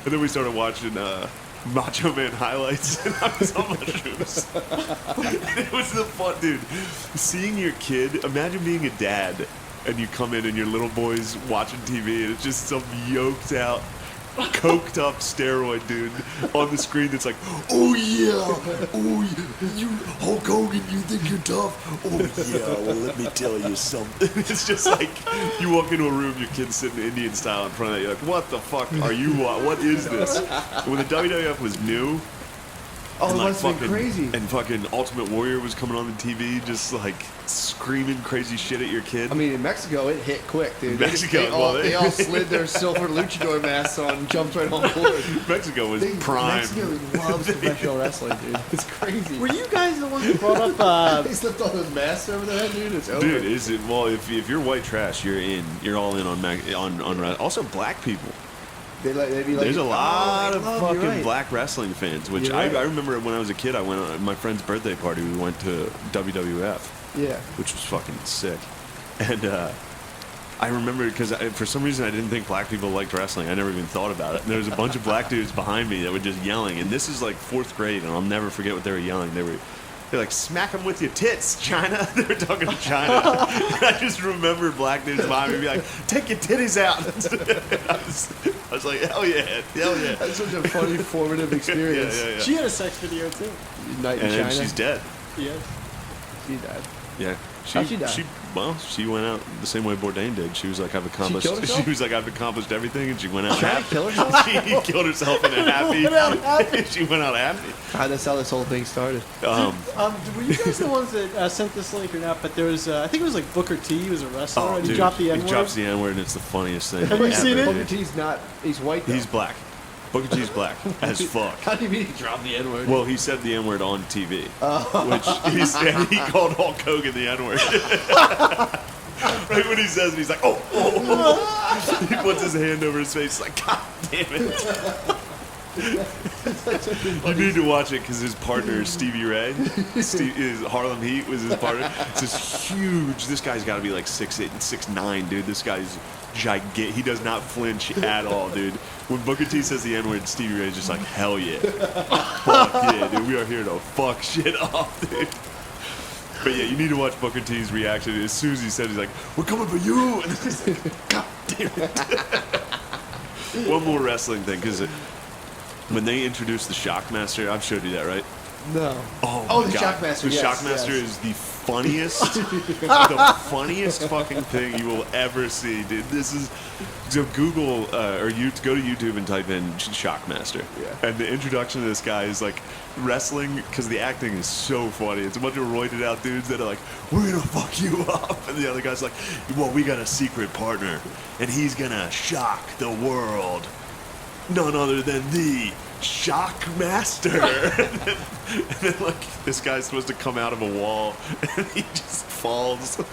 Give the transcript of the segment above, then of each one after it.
And then we started watching Macho Man highlights, and I was on mushrooms. And it was the fun, dude. Seeing your kid, imagine being a dad, and you come in and your little boy's watching TV, and it's just some yoked out, coked up steroid dude on the screen that's like, oh you Hulk Hogan, you think you're tough? Oh yeah, well let me tell you something. It's just like you walk into a room, your kid's sitting Indian style in front of you, like, what the fuck are you? What is this? When the WWF was new. Oh, and it must have been crazy. And fucking Ultimate Warrior was coming on the TV, just like screaming crazy shit at your kid. I mean, in Mexico, it hit quick, dude. Mexico, they all slid their silver luchador masks on and jumped right on board. Mexico was prime. Mexico loves professional wrestling, dude. It's crazy. Were you guys the ones who brought up? They slipped all those masks over their head, dude. It's over. Dude, is it? Well, if you're white trash, you're in. You're all in on also black people. They'd be like, There's a lot of fucking right. black wrestling fans, which You're I right. remember when I was a kid. I went on my friend's birthday party. We went to WWF. Yeah. Which was fucking sick. And I remember because for some reason I didn't think black people liked wrestling. I never even thought about it. And there was a bunch of black dudes behind me that were just yelling. And this is like 4th grade, and I'll never forget what they were yelling. They're like, smack them with your tits, China. They were talking to China. And I just remember black dudes behind me be like, take your titties out. I was like, hell yeah. That's such a funny, formative experience. Yeah. She had a sex video too. Night in And China. she's dead. Yes. She died. Yeah. How'd she die? She went out the same way Bourdain did. She was like, I've accomplished. killed herself? She was like, I've accomplished everything, and she went out Trying happy. to kill herself? She killed herself in a happy. Went out happy. She went out happy. God, that's how this whole thing started. Were you guys the ones that sent this link or not? But there was, I think it was like Booker T. He was a wrestler, and dude, he dropped the N-word. He drops the N-word, and it's the funniest thing. Have you seen it? Booker T's not, he's white though. He's black. Booker T's black as fuck. How do you mean he dropped the N-word? Well, he said the N-word on TV, which he said he called Hulk Hogan the N-word. Right when he says it, he's like, oh. He puts his hand over his face, like, God damn it. You need to watch it because his partner is Stevie Ray. His Harlem Heat was his partner. It's this huge. This guy's got to be like 6'8" and 6'9", dude. This guy's gigantic. He does not flinch at all, dude. When Booker T says the N-word, Stevie Ray's just like, hell yeah. Fuck yeah, dude. We are here to fuck shit up, dude. But yeah, you need to watch Booker T's reaction. As soon as he said, he's like, we're coming for you. And it's like, God damn it. One more wrestling thing, because when they introduced the Shockmaster, I've showed you that, right? No. Oh, the God. Shockmaster, The yes, Shockmaster yes. is the funniest, fucking thing you will ever see, dude. This is so Google or you go to YouTube and type in Shockmaster, and the introduction to this guy is like wrestling because the acting is so funny. It's a bunch of roided out dudes that are like, "We're gonna fuck you up," and the other guy's like, "Well, we got a secret partner, and he's gonna shock the world. None other than the Shockmaster." and then like this guy's supposed to come out of a wall and he just falls.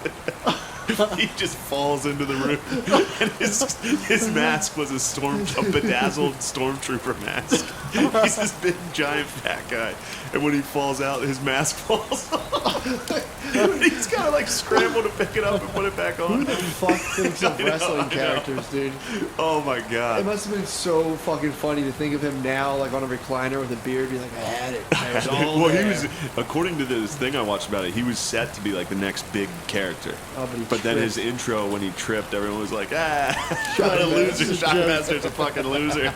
He just falls into the room, and his mask was a bedazzled stormtrooper mask. He's this big giant fat guy, and when he falls out, his mask falls off. He's gotta like scramble to pick it up and put it back on. Who the fuck thinks of wrestling characters, dude? Oh my god! It must have been so fucking funny to think of him now, like on a recliner with a beard, be like, I had it. I was all well, there. he was, according to this thing I watched about it, he was set to be like the next big character. Oh, but then his intro, when he tripped, everyone was like, what a loser. Shockmaster's a fucking loser.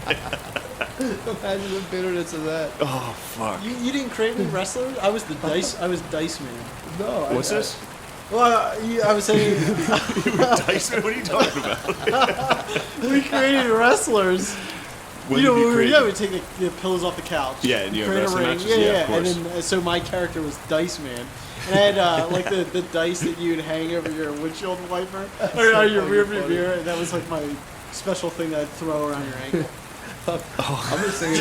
Imagine the bitterness of that. Oh, fuck. You didn't create any wrestlers? I was the Dice Man. No. What's this? Well, I was saying You were Dyson? What are you talking about? we created wrestlers. When did you create we take the pillows off the couch. Yeah, and you have create a wrestling ring. matches? Yeah, Yeah, of course. And then so my character was Dice Man. And I had like the dice that you'd hang over your windshield wiper or your rearview mirror, and that was like my special thing that I'd throw around your ankle. I'm thinking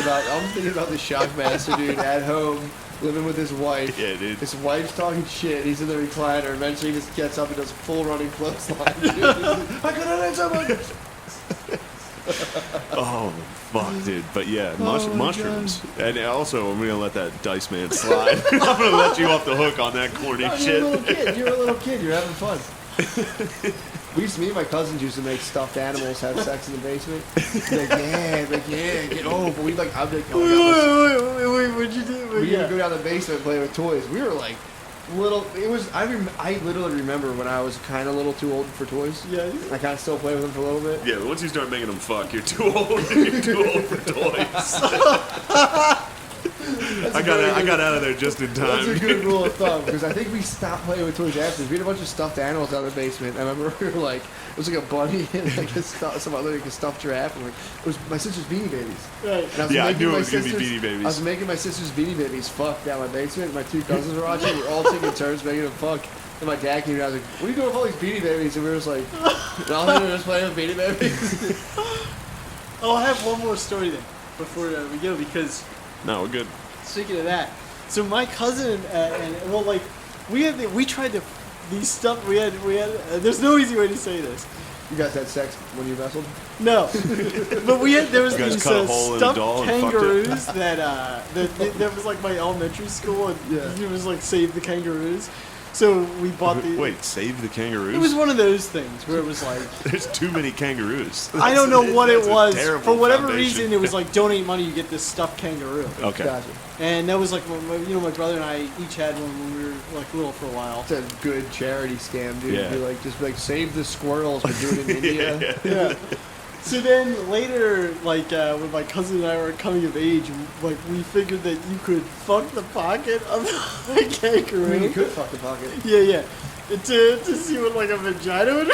about the Shockmaster dude at home, living with his wife. Yeah, dude. His wife's talking shit. He's in the recliner. Eventually, he just gets up and does full running clothesline. I couldn't hit someone. Oh, fuck, dude. But yeah, Oh, mushrooms. And also, I'm going to let that Dice Man slide. I'm going to let you off the hook on that corny shit. You're a little kid. You're having fun. Me and my cousins used to make stuffed animals have sex in the basement. Like, yeah, get home. But we'd like, I'd be like, oh, Wait, what'd you do? we would go down the basement and play with toys. We were like, little. It was. I literally remember when I was kind of a little too old for toys. Yeah. I kind of still play with them for a little bit. Yeah, but once you start making them fuck, you're too old. You're too old for toys. I got out of there just in time. That's a good rule of thumb because I think we stopped playing with toys after. We had a bunch of stuffed animals out in the basement. I remember we were like, it was like a bunny and like some other like a stuffed giraffe. And like, it was my sister's Beanie Babies. Right. And I knew it was gonna be Beanie Babies. I was making my sister's Beanie Babies fuck down my basement. My two cousins were watching. We were all taking turns making them fuck. And my dad came in. I was like, "What are you doing with all these Beanie Babies?" And we were just like, "No, we were just playing with Beanie Babies." Oh, I have one more story then before we go because. No, we're good. Speaking of that, so my cousin and well, like we tried to these stuff we had. There's no easy way to say this. You guys had sex when you wrestled? No, but there was You guys these cut a hole in the stuffed doll and fucked it? kangaroos that was like my elementary school, and Yeah. it was like Save the Kangaroos. So we bought the. Wait, save the kangaroos? It was one of those things where it was like. There's too many kangaroos. I don't know what it That's a was. terrible For whatever foundation. reason, it was like donate money, you get this stuffed kangaroo. Okay. Gotcha. And that was like, my brother and I each had one when we were like little for a while. It's a good charity scam, dude. Yeah. Just be like save the squirrels, but do it in India. Yeah. So then later, like when my cousin and I were coming of age, like we figured that you could fuck the pocket of the kangaroo. I mean, you could fuck the pocket. Yeah. To see what like a vagina would.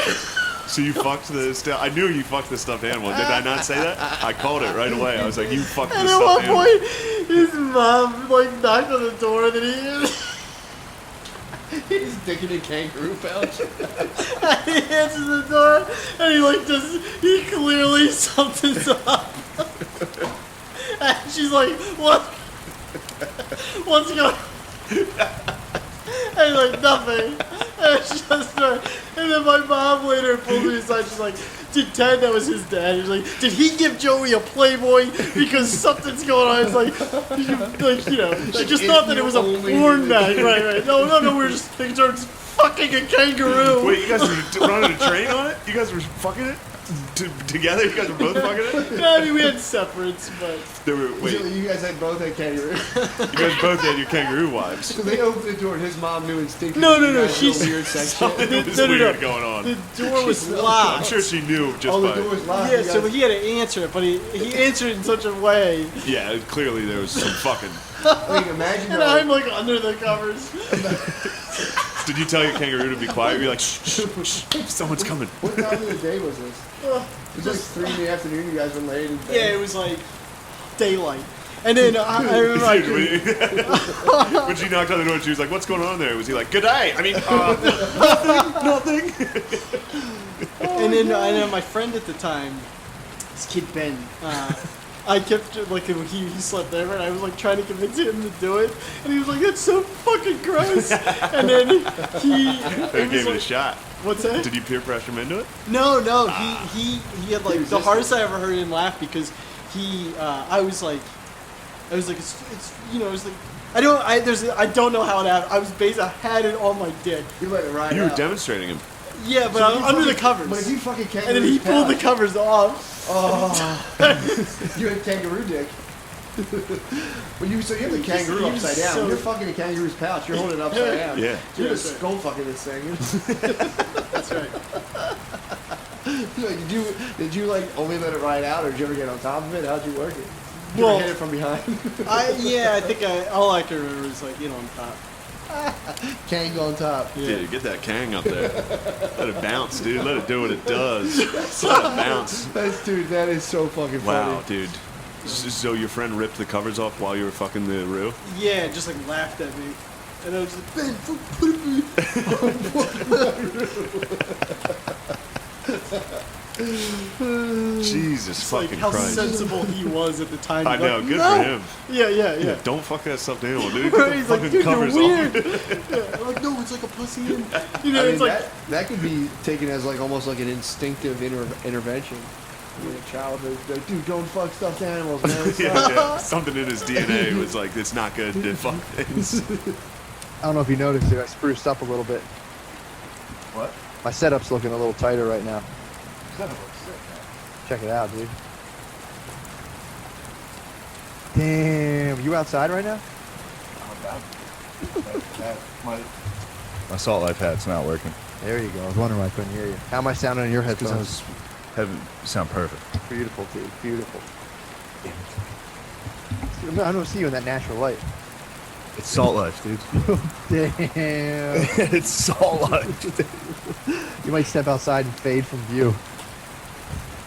So you fucked the stuff. I knew you fucked the stuffed animal. Did I not say that? I called it right away. I was like, you fucked the And at stuffed one animal. point, his mom like knocked on the door, and then He's digging a kangaroo pouch. he answers the door, and he clearly something's up. And she's like, what? What's going on? And he's like, nothing. And she just started, and then my mom later pulled me aside, she's like, did Ted, that was his dad, he's like, did he give Joey a Playboy because something's going on? It's like, she just thought that it was a porn mag. Right. No, we were just thinking towards fucking a kangaroo. Wait, you guys were running a train on it? You guys were fucking it? Together? You guys were both fucking it? No, I mean, we had separates, but. Wait, You guys had both had kangaroo. you guys both had your kangaroo wives. So they opened the door and his mom knew instinctively. No, you guys she's- had a weird sex shit. Something was No. weird going on. The door was I'm locked. sure she knew just Oh, by... the door was locked. Yeah, you so guys- he had to answer it, but he answered it in such a way. Yeah, clearly there was some fucking... Like, imagine And though, I'm like under the covers. Did you tell your kangaroo to be quiet? You're like, shh, someone's coming. what time of the day was this? It was like 3 in the afternoon. You guys were laid in bed. Yeah, it was like daylight. And then I remember I could, When she knocked on the door, she was like, what's going on there? Was he like, good day? I mean, nothing. and then my friend at the time, this kid Ben, I kept like he slept there, and I was like trying to convince him to do it, and he was like, "That's so fucking gross." And then he They gave it a shot. What's that? Did you peer pressure him into it? No, he had like the hardest I ever heard him laugh because I was like it's like I don't know how it happened. I had it on my dick. You let it ride You were out. demonstrating him. Yeah, but So I'm you under the fucking- covers. But if you fucking And then he pulled the covers off. Oh, you had kangaroo dick. So you have the kangaroo he was upside down. so- When you're fucking a kangaroo's pouch, you're holding it upside down. Yeah. You're Yeah, just that's right. skull fucking this thing. That's right. Like, did you like only let it ride out, or did you ever get on top of it? How'd you work it? Did you Well- ever hit it from behind? I think all I can remember is like on top. Kang on top. Dude, get that Kang up there. Let it bounce, dude. Let it do what it does. Let it bounce. Dude, that is so fucking funny. Wow, dude. So your friend ripped the covers off while you were fucking the Roo? Yeah, just like laughed at me. And I was like, Ben, put Jesus It's like fucking how Christ. sensible he was at the time. I He's know, like, good "No." for him. Yeah. Don't fuck that stuffed animal, dude. Get the He's like, fucking dude, you're covers weird. off. Yeah, I'm like, no, it's like a pussy. You know, I mean, it's like, that could be taken as like almost like an instinctive intervention. In childhood, like, dude, don't fuck stuffed animals, man. It's not- Yeah. Something in his DNA was like, it's not good to fuck things. I don't know if you noticed it. I spruced up a little bit. What? My setup's looking a little tighter right now. Setup looks sick, man. Check it out, dude. Damn, you outside right now? I'm down. My Salt Life hat's not working. There you go. I was wondering why I couldn't hear you. How am I sounding in your Because I headphones? was having sound perfect. Beautiful, dude. Beautiful. I don't see you in that natural light. It's Salt Life, dude. Damn. It's Salt Life. You might step outside and fade from view.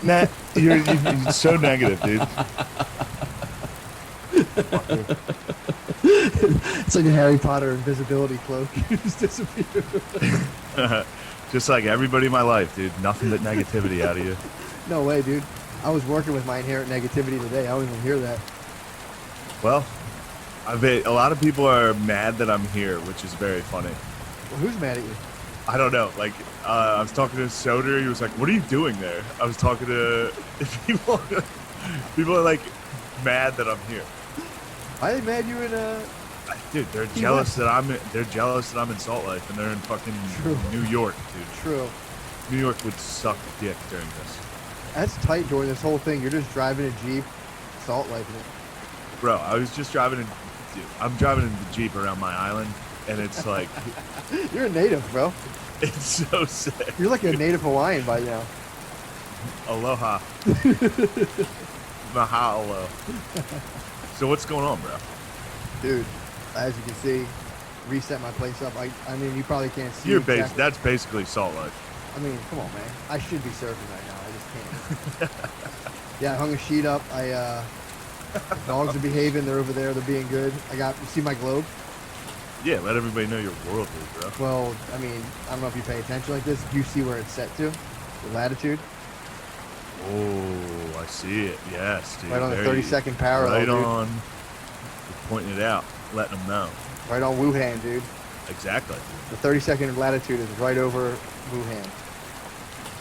Nah, you're so negative, dude. It's like a Harry Potter invisibility cloak. You just disappear. Just like everybody in my life, dude. Nothing but negativity out of you. No way, dude. I was working with my inherent negativity today. I don't even hear that. Well, I bet a lot of people are mad that I'm here, which is very funny. Well, who's mad at you? I don't know. Like, I was talking to Soder. He was like, "What are you doing there?" I was talking to people. People are like mad that I'm here. Why are they mad you in Dude, they're Key jealous West? that they're jealous that I'm in Salt Lake and they're in fucking True. New York, dude. True. New York would suck dick during this. That's tight during this whole thing. You're just driving a Jeep, Salt Lake. Bro, I was just driving I'm driving in the Jeep around my island and it's like You're a native, bro. it's so sick. You're like a native Hawaiian by now. Aloha. Mahalo. So what's going on, bro? Dude, as you can see, reset my place up. I mean, you probably can't see. You're exactly. that's basically Salt Lake. I mean, come on, man. I should be surfing right now. I just can't. Yeah, I hung a sheet up. Dogs are behaving. They're over there. They're being good. You see my globe? Yeah, let everybody know you're worldly, bro. Well, I mean, I don't know if you pay attention like this. Do you see where it's set to? The latitude? Oh, I see it. Yes, dude. Right on the There you- 32nd parallel, Right dude. on. You're pointing it out, letting them know. Right on Wuhan, dude. Exactly. The 32nd latitude is right over Wuhan.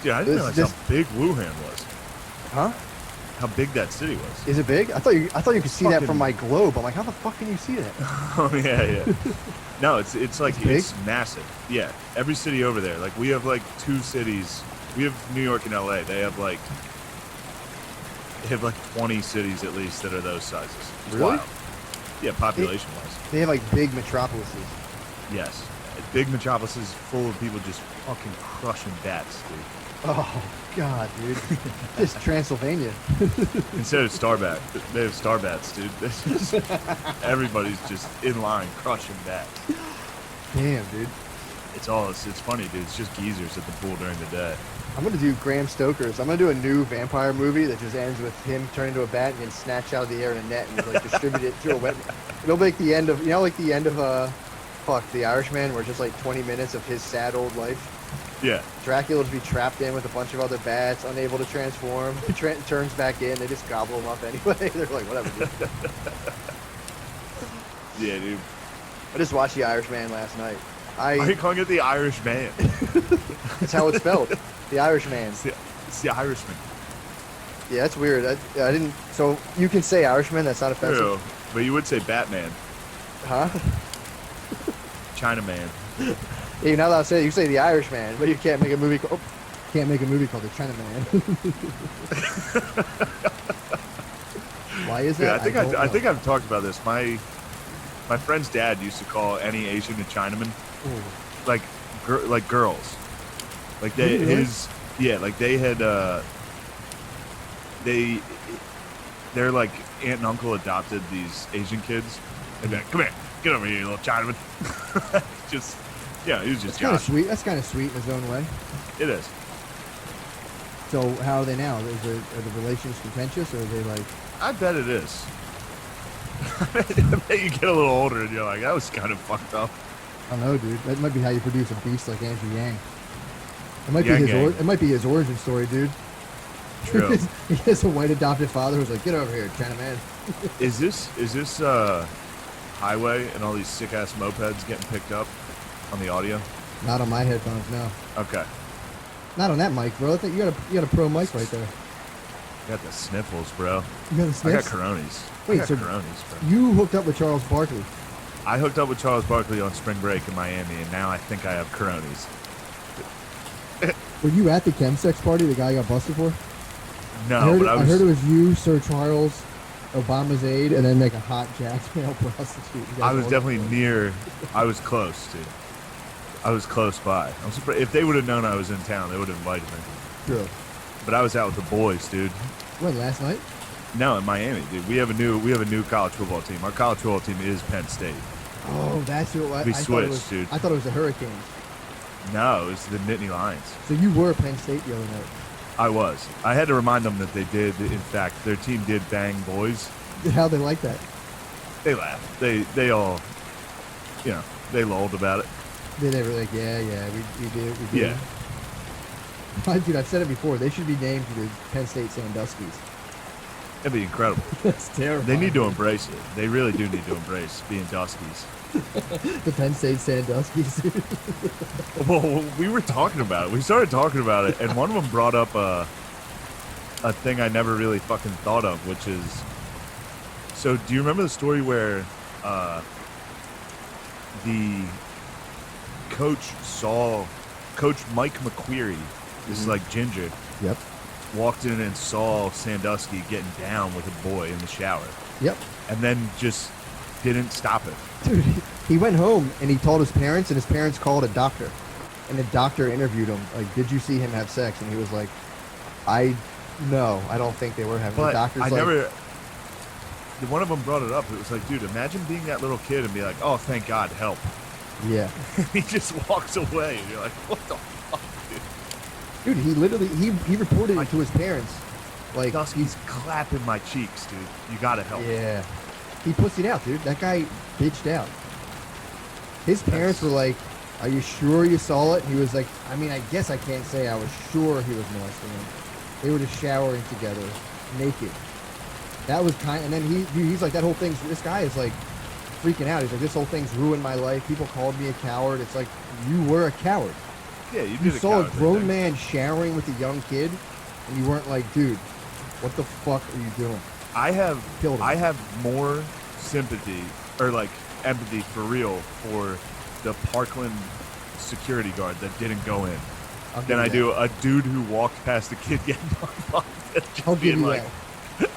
Dude, I didn't This- realize how big Wuhan was. Huh? How big that city was. Is it big? I thought you could see that Fucking- from my globe. I'm like, how the fuck can you see that? Oh yeah. No, it's like It's big? it's massive. Yeah, every city over there. Like we have like 2 cities. We have New York and LA. They have like 20 cities at least that are those sizes. It's Really? wild. Yeah, population wise. They have like big metropolises. Yes. Big metropolises full of people just fucking crushing bats, dude. Oh God, dude. Just Transylvania. Instead of Starbat, they have Starbats, dude. Everybody's just in line crushing bats. Damn, dude. It's funny, dude. It's just geezers at the pool during the day. I'm gonna do Graham Stoker's. I'm gonna do a new vampire movie that just ends with him turning into a bat and getting snatched out of the air in a net and like distribute it to a wet. It'll make the end of The Irishman, where it's just like 20 minutes of his sad old life. Yeah. Dracula will be trapped in with a bunch of other bats, unable to transform. He turns back in. They just gobble him up anyway. They're like, whatever, dude. Yeah, dude. I just watched The Irishman last night. Why are you calling it the Irish Man? That's how it's spelled. The Irishman. It's the Irishman. Yeah, that's weird. I didn't. So you can say Irishman. That's not offensive, True. But you would say Batman. huh? Chinaman. Yeah, you're not allowed to say it. You say The Irishman, but you can't make a movie called. Can't make a movie called The Chinaman. Why is Yeah, that? I think I've talked about this. My friend's dad used to call any Asian a Chinaman, like girls. Like they Really? like they had their like aunt and uncle adopted these Asian kids. And they're like, come here, get over here, you little Chinaman. Just yeah, he was just That's kind of Josh. sweet. That's kind of sweet in his own way. It is. So how are they now? Are the relations contentious, or are they like? I bet it is. I bet you get a little older and you're like, that was kind of fucked up. I don't know, dude. That might be how you produce a beast like Andrew Yang. It might Yang be his. Gang. It might be his origin story, dude. True. He has a white adopted father who's like, "Get over here, Chinaman." Is this highway and all these sick ass mopeds getting picked up on the audio? Not on my headphones, no. Okay. Not on that mic, bro. I think you got a pro mic right there. I got the sniffles, bro. You got the I got sniffs? Coronies. Wait, I got so Coronies, bro. you hooked up with Charles Barkley? I hooked up with Charles Barkley on spring break in Miami, and now I think I have Coronies. Were you at the chemsex party the guy got busted for? No, but I heard it was you, Sir Charles, Obama's aide, and then like a hot Jack's male prostitute. You guys I was all definitely got near. I was close, dude. I was close by. I'm surprised if they would have known I was in town, they would have invited me. True. But I was out with the boys, dude. When, last night? No, in Miami, dude. We have a new college football team. Our college football team is Penn State. Oh, that's who it was. We I thought it switched, was, dude. I thought it was the Hurricanes. No, it was the Nittany Lions. So you were Penn State the other night. I was. I had to remind them that they did. In fact, their team did bang boys. How'd they like that? They laughed. They all, they lulled about it. They were like, yeah, we do. Yeah. Dude, I've said it before. They should be named the Penn State Sandusky's. It'd be incredible. That's terrible. They need to embrace it. They really do need to embrace being Duskies. The Penn State Sandusky's. Well, we were talking about it. We started talking about it, and one of them brought up a thing I never really fucking thought of, which is, so do you remember the story where the Coach Mike McQueary, this is like Ginger, Yep. walked in and saw Sandusky getting down with a boy in the shower, Yep. and then just didn't stop it. Dude, he went home and he told his parents, and his parents called a doctor. And the doctor interviewed him, like, did you see him have sex? And he was like, no, I don't think they were having. But the doctor's I like, never. One of them brought it up. It was like, dude, imagine being that little kid and be like, oh, thank God, help. yeah. He just walks away, and you're like, what the fuck, dude? Dude, he literally, he reported it to his parents. Like, Dusky's clapping my cheeks, dude. You gotta help. yeah. He pussied out, dude. That guy bitched out. His parents were like, are you sure you saw it? He was like, I mean, I guess I can't say I was sure he was molesting him. They were just showering together, naked. That was and then he's like, that whole thing's, this guy is like freaking out. He's like, this whole thing's ruined my life. People called me a coward. It's like, you were a coward. Yeah, you You did saw a cowardly grown thing. man showering with a young kid, and you weren't like, dude, what the fuck are you doing? I Killed him. have more sympathy or like empathy for real for the Parkland security guard that didn't go in I'll give than you I that. do a dude who walked past a kid getting bumped. I'll give you that.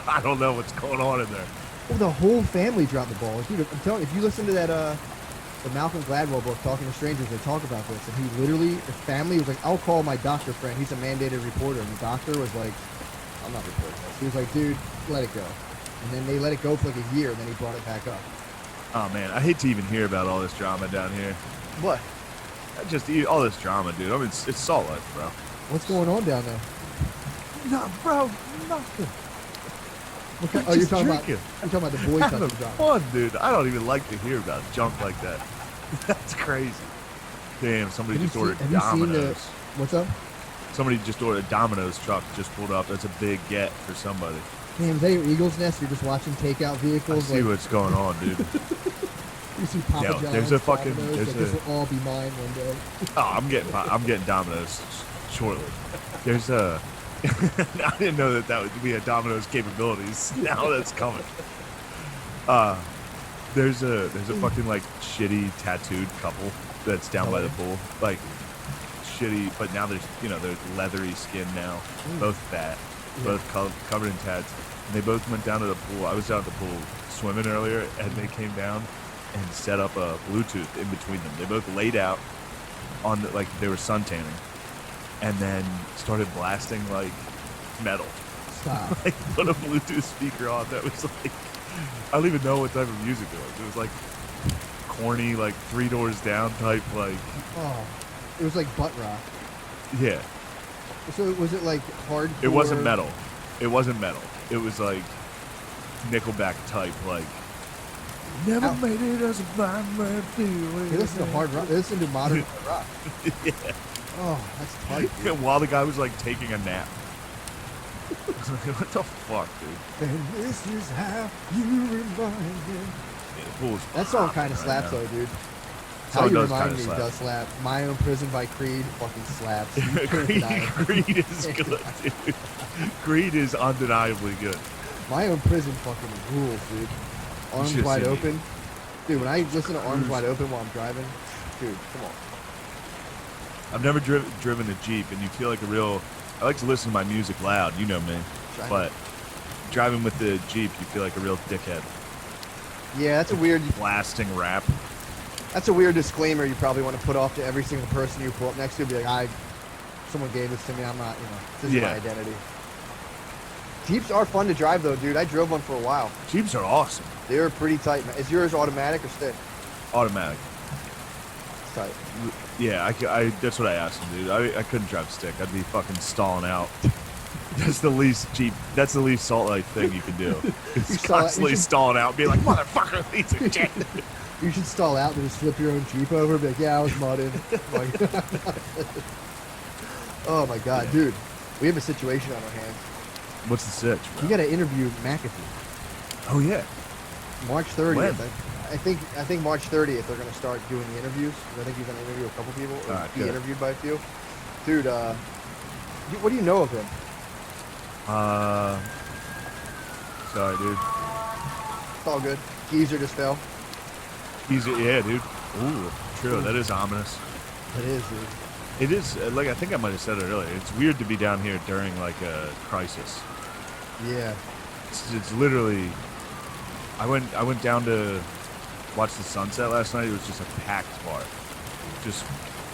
I don't know what's going on in there. Well, the whole family dropped the ball. Dude, I'm telling you, if you listen to that, the Malcolm Gladwell book, Talking to Strangers, they talk about this. And he literally, the family was like, I'll call my doctor friend. He's a mandated reporter. And the doctor was like, I'm not reporting this. He was like, dude, let it go. And then they let it go for like a year, and then he brought it back up. Oh man, I hate to even hear about all this drama down here. What? All this drama, dude. I mean, it's Salt Life, bro. What's going on down there? No, bro, nothing. Oh, you're Just talking drinking. about, you're talking about the boy Having touching drama. fun, dude. I don't even like to hear about junk like that. That's crazy. Damn, somebody just ordered have you seen the, Domino's. what's up? Somebody just ordered a Domino's truck, just pulled up. That's a big get for somebody. Damn, is that your Eagles Nest? You're just watching takeout I vehicles? see what's going on, dude. You see Papa Yo, John's, there's a fucking- Domino's, there's like, this a- will all be mine one day. Oh, I'm getting Domino's shortly. There's a. I didn't know that would be a Domino's capabilities. Now that's coming. There's a fucking like shitty tattooed couple that's down by the pool. Like shitty, but now there's leathery skin now. Both fat, both covered in tats. And they both went down to the pool. I was down at the pool swimming earlier, and they came down and set up a Bluetooth in between them. They both laid out on like they were suntanning, and then started blasting like metal. Stop. Like put a Bluetooth speaker on that was like, I don't even know what type of music it was. It was like corny, like Three Doors Down type, like Oh, it was like butt rock. yeah. So was it like hardcore? It wasn't metal. It wasn't metal. It was like Nickelback type, like never Ow. made it as a blind man feeling. They listen to hard rock. They listen to modern hard rock. Yeah. Oh, that's tight. Dude. While the guy was like taking a nap. I was like, what the fuck, dude? And this is how you remind me. Yeah, the pool was That song popping kind of right slaps now. though, dude. Song How you does remind kinda me slap. does slap. My Own Prison by Creed fucking slaps. You can't deny it. Creed is good, dude. Creed is undeniably good. My Own Prison fucking rules, dude. Arms should've Wide seen me. Open. Dude, when I listen to Arms Wide Open while I'm driving, dude, come on. I've never driven a Jeep, and you feel like a real. I like to listen to my music loud. You know me, but driving with the Jeep, you feel like a real dickhead. Yeah, that's a weird. Blasting rap. That's a weird disclaimer you probably want to put off to every single person you pull up next to. Be like, someone gave this to me. I'm not, this is my identity. Jeeps are fun to drive though, dude. I drove one for a while. Jeeps are awesome. They were pretty tight. Is yours automatic or stick? Automatic. It's tight. Yeah, I that's what I asked him, dude. I couldn't drive stick. I'd be fucking stalling out. That's the least Salt Lake thing you can do. It's constantly stalling out, be like, motherfucker, piece of shit. You should stall out and just flip your own Jeep over and be like, yeah, I was mudded. Oh my god, dude. We have a situation on our hands. What's the sitch, bro? You gotta interview McAfee. Oh yeah. March 30th. When? I think March 30th they're gonna start doing the interviews. I think he's gonna interview a couple people or be interviewed by a few. Dude, what do you know of him? Sorry, dude. It's all good. Geezer just fell. Yeah, dude. Ooh, true. That is ominous. It is, dude. It is, like, I think I might have said it earlier. It's weird to be down here during, like, a crisis. Yeah. It's literally... I went down to watch the sunset last night. It was just a packed bar. Just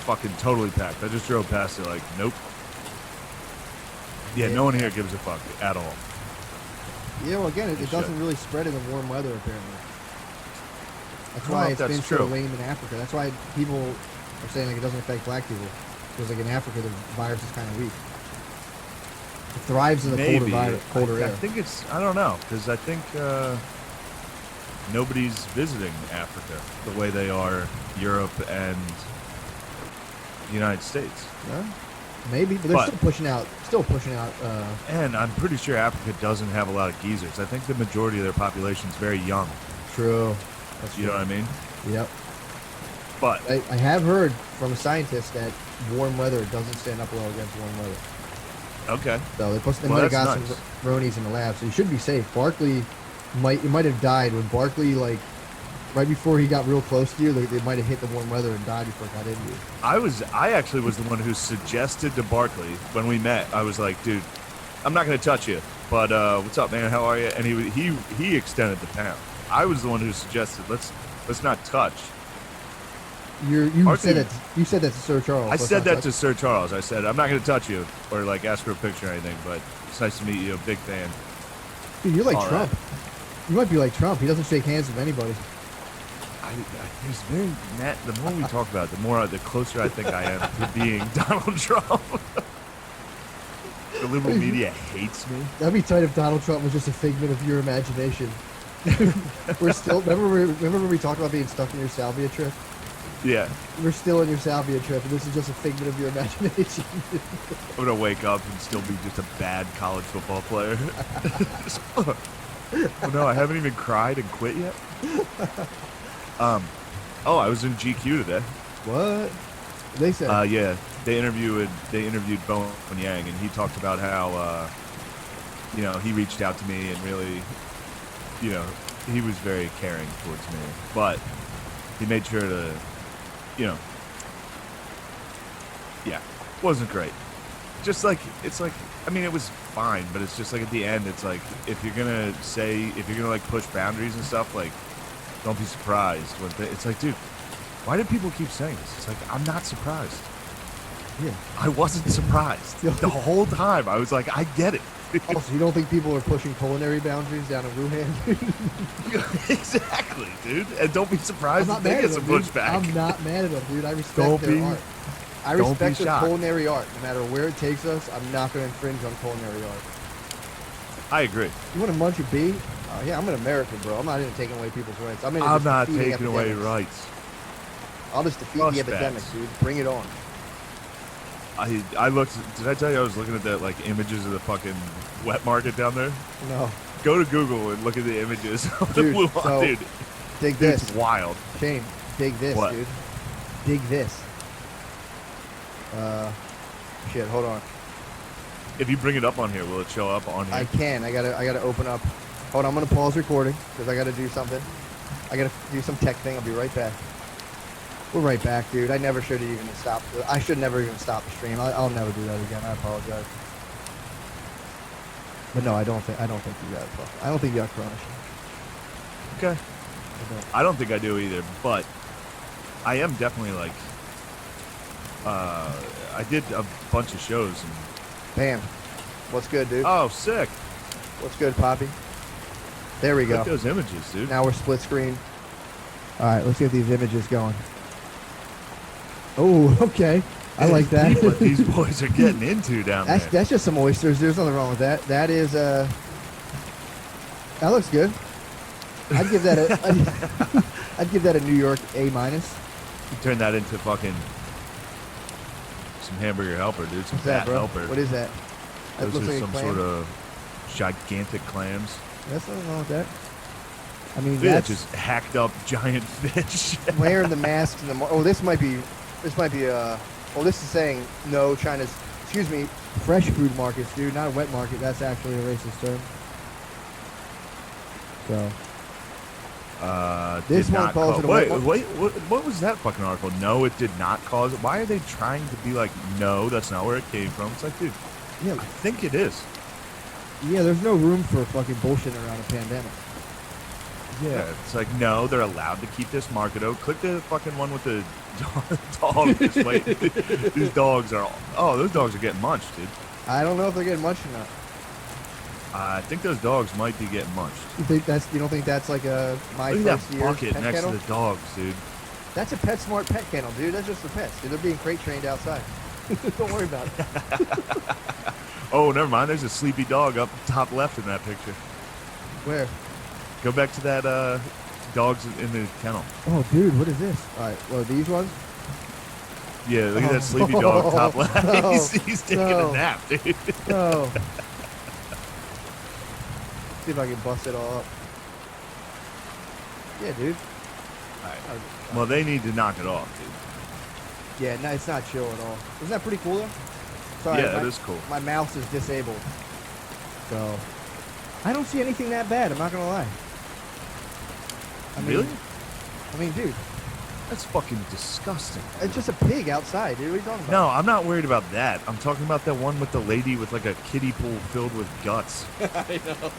fucking totally packed. I just drove past it like, nope. Yeah, no one here gives a fuck at all. Yeah, well, again, it doesn't really spread in the warm weather, apparently. That's why it's been so lame in Africa. That's why people are saying, like, it doesn't affect black people. Because, like, in Africa, the virus is kind of weak. It thrives in the colder air. I think it's, I don't know, because I think nobody's visiting Africa the way they are Europe and the United States. Yeah, maybe, but they're still pushing out. And I'm pretty sure Africa doesn't have a lot of geezers. I think the majority of their population is very young. True. You know what I mean? Yep. But I have heard from a scientist that warm weather doesn't stand up well against warm weather. Okay. So they might have got some Ronies in the lab, so you should be safe. Barkley might have died when Barkley, like, right before he got real close to you, they might have hit the warm weather and died before it got into you. I actually was the one who suggested to Barkley when we met. I was like, dude, I'm not gonna touch you, but what's up, man? How are you? And he extended the pound. I was the one who suggested let's not touch. You said that to Sir Charles. I said that to Sir Charles. I said I'm not gonna touch you or like ask for a picture or anything, but it's nice to meet you. Big fan. Dude, you're like all Trump. Right. You might be like Trump. He doesn't shake hands with anybody. He's very net. The more we talk about it, the closer I think I am to being Donald Trump. The liberal media hates me. That'd be tight if Donald Trump was just a figment of your imagination. Remember when we talked about being stuck in your salvia trip? Yeah. We're still in your salvia trip, and this is just a figment of your imagination. I'm gonna wake up and still be just a bad college football player. Oh no, I haven't even cried and quit yet. I was in GQ today. What? They said. Yeah, they interviewed Bowen Yang, and he talked about how he reached out to me and really, he was very caring towards me, but he made sure to, wasn't great. Just like, it's like, I mean, it was fine, but it's just like at the end, it's like, if you're gonna like push boundaries and stuff, like, don't be surprised. It's like, dude, why do people keep saying this? It's like, I'm not surprised. Yeah. I wasn't surprised. The whole time, I was like, I get it. Also, you don't think people are pushing culinary boundaries down in Wuhan? Exactly, dude. And don't be surprised if they get some pushback. I'm not mad at them, dude. I respect their art. I respect their culinary art. No matter where it takes us, I'm not going to infringe on culinary art. I agree. You want to munch a bee? Yeah, I'm an American, bro. I'm not even taking away people's rights. I'm not taking away rights. I'll just defeat the epidemic, dude. Bring it on. I looked. Did I tell you I was looking at that, like, images of the fucking wet market down there? No. Go to Google and look at the images of the blue one, dude. Dig this. It's wild. Shane, dig this, dude. Dig this. Shit, hold on. If you bring it up on here, will it show up on here? I can. I gotta open up. Hold on, I'm gonna pause recording because I gotta do something. I gotta do some tech thing. I'll be right back. We're right back, dude. I never should have even stopped. I should never even stop the stream. I'll never do that again. I apologize. But no, I don't think you got it. I don't think you got Corona. Okay. I don't think I do either, but I am definitely like, I did a bunch of shows and. Bam. What's good, dude? Oh, sick. What's good, Poppy? There we go. Look at those images, dude. Now we're split screen. All right, let's get these images going. Oh, okay. I like that. What these boys are getting into down there. That's just some oysters. There's nothing wrong with that. That is that looks good. I'd give that a I'd give that a New York A-. You turn that into fucking some hamburger helper, dude. Some What's that, fat bro? helper. What is that? That Those looks are like a some clam. sort of gigantic clams. That's nothing wrong with that. I mean, Yeah, that's just hacked up giant fish. wearing the masks in the. Oh, this might be. Oh, this is saying no China's. Excuse me, fresh food markets, dude, not a wet market. That's actually a racist term. So. This did one not calls cause, it a wait, wet wait, what was that fucking article? No, it did not cause it. Why are they trying to be like, no, that's not where it came from? It's like, dude, Yeah, I think it is. yeah. There's no room for fucking bullshit around a pandemic. Yeah, it's like, no, they're allowed to keep this market out. Click the fucking one with the dog display. These dogs are, those dogs are getting munched, dude. I don't know if they're getting munched or not. I think those dogs might be getting munched. You don't think that's like a my Look at first that year bucket pet next kennel? to the dogs, dude. That's a PetSmart pet kennel, dude. That's just for pets. Dude, they're being crate trained outside. Don't worry about it. Oh, never mind. There's a sleepy dog up top left in that picture. Where? Go back to that dogs in the kennel. Oh, dude, what is this? All right, well, these ones? Yeah, look at Oh. that sleepy dog top left. No. he's taking No. a nap, dude. No. See if I can bust it all up. Yeah, dude. Well, they need to knock it off, dude. Yeah, no, it's not chill at all. Isn't that pretty cool, though? Sorry, Yeah, my, it is cool. My mouse is disabled. So, I don't see anything that bad, I'm not going to lie. I mean, Really? I mean, dude, That's fucking disgusting. it's just a pig outside, dude. What are you talking about? No, I'm not worried about that. I'm talking about that one with the lady with like a kiddie pool filled with guts. I know.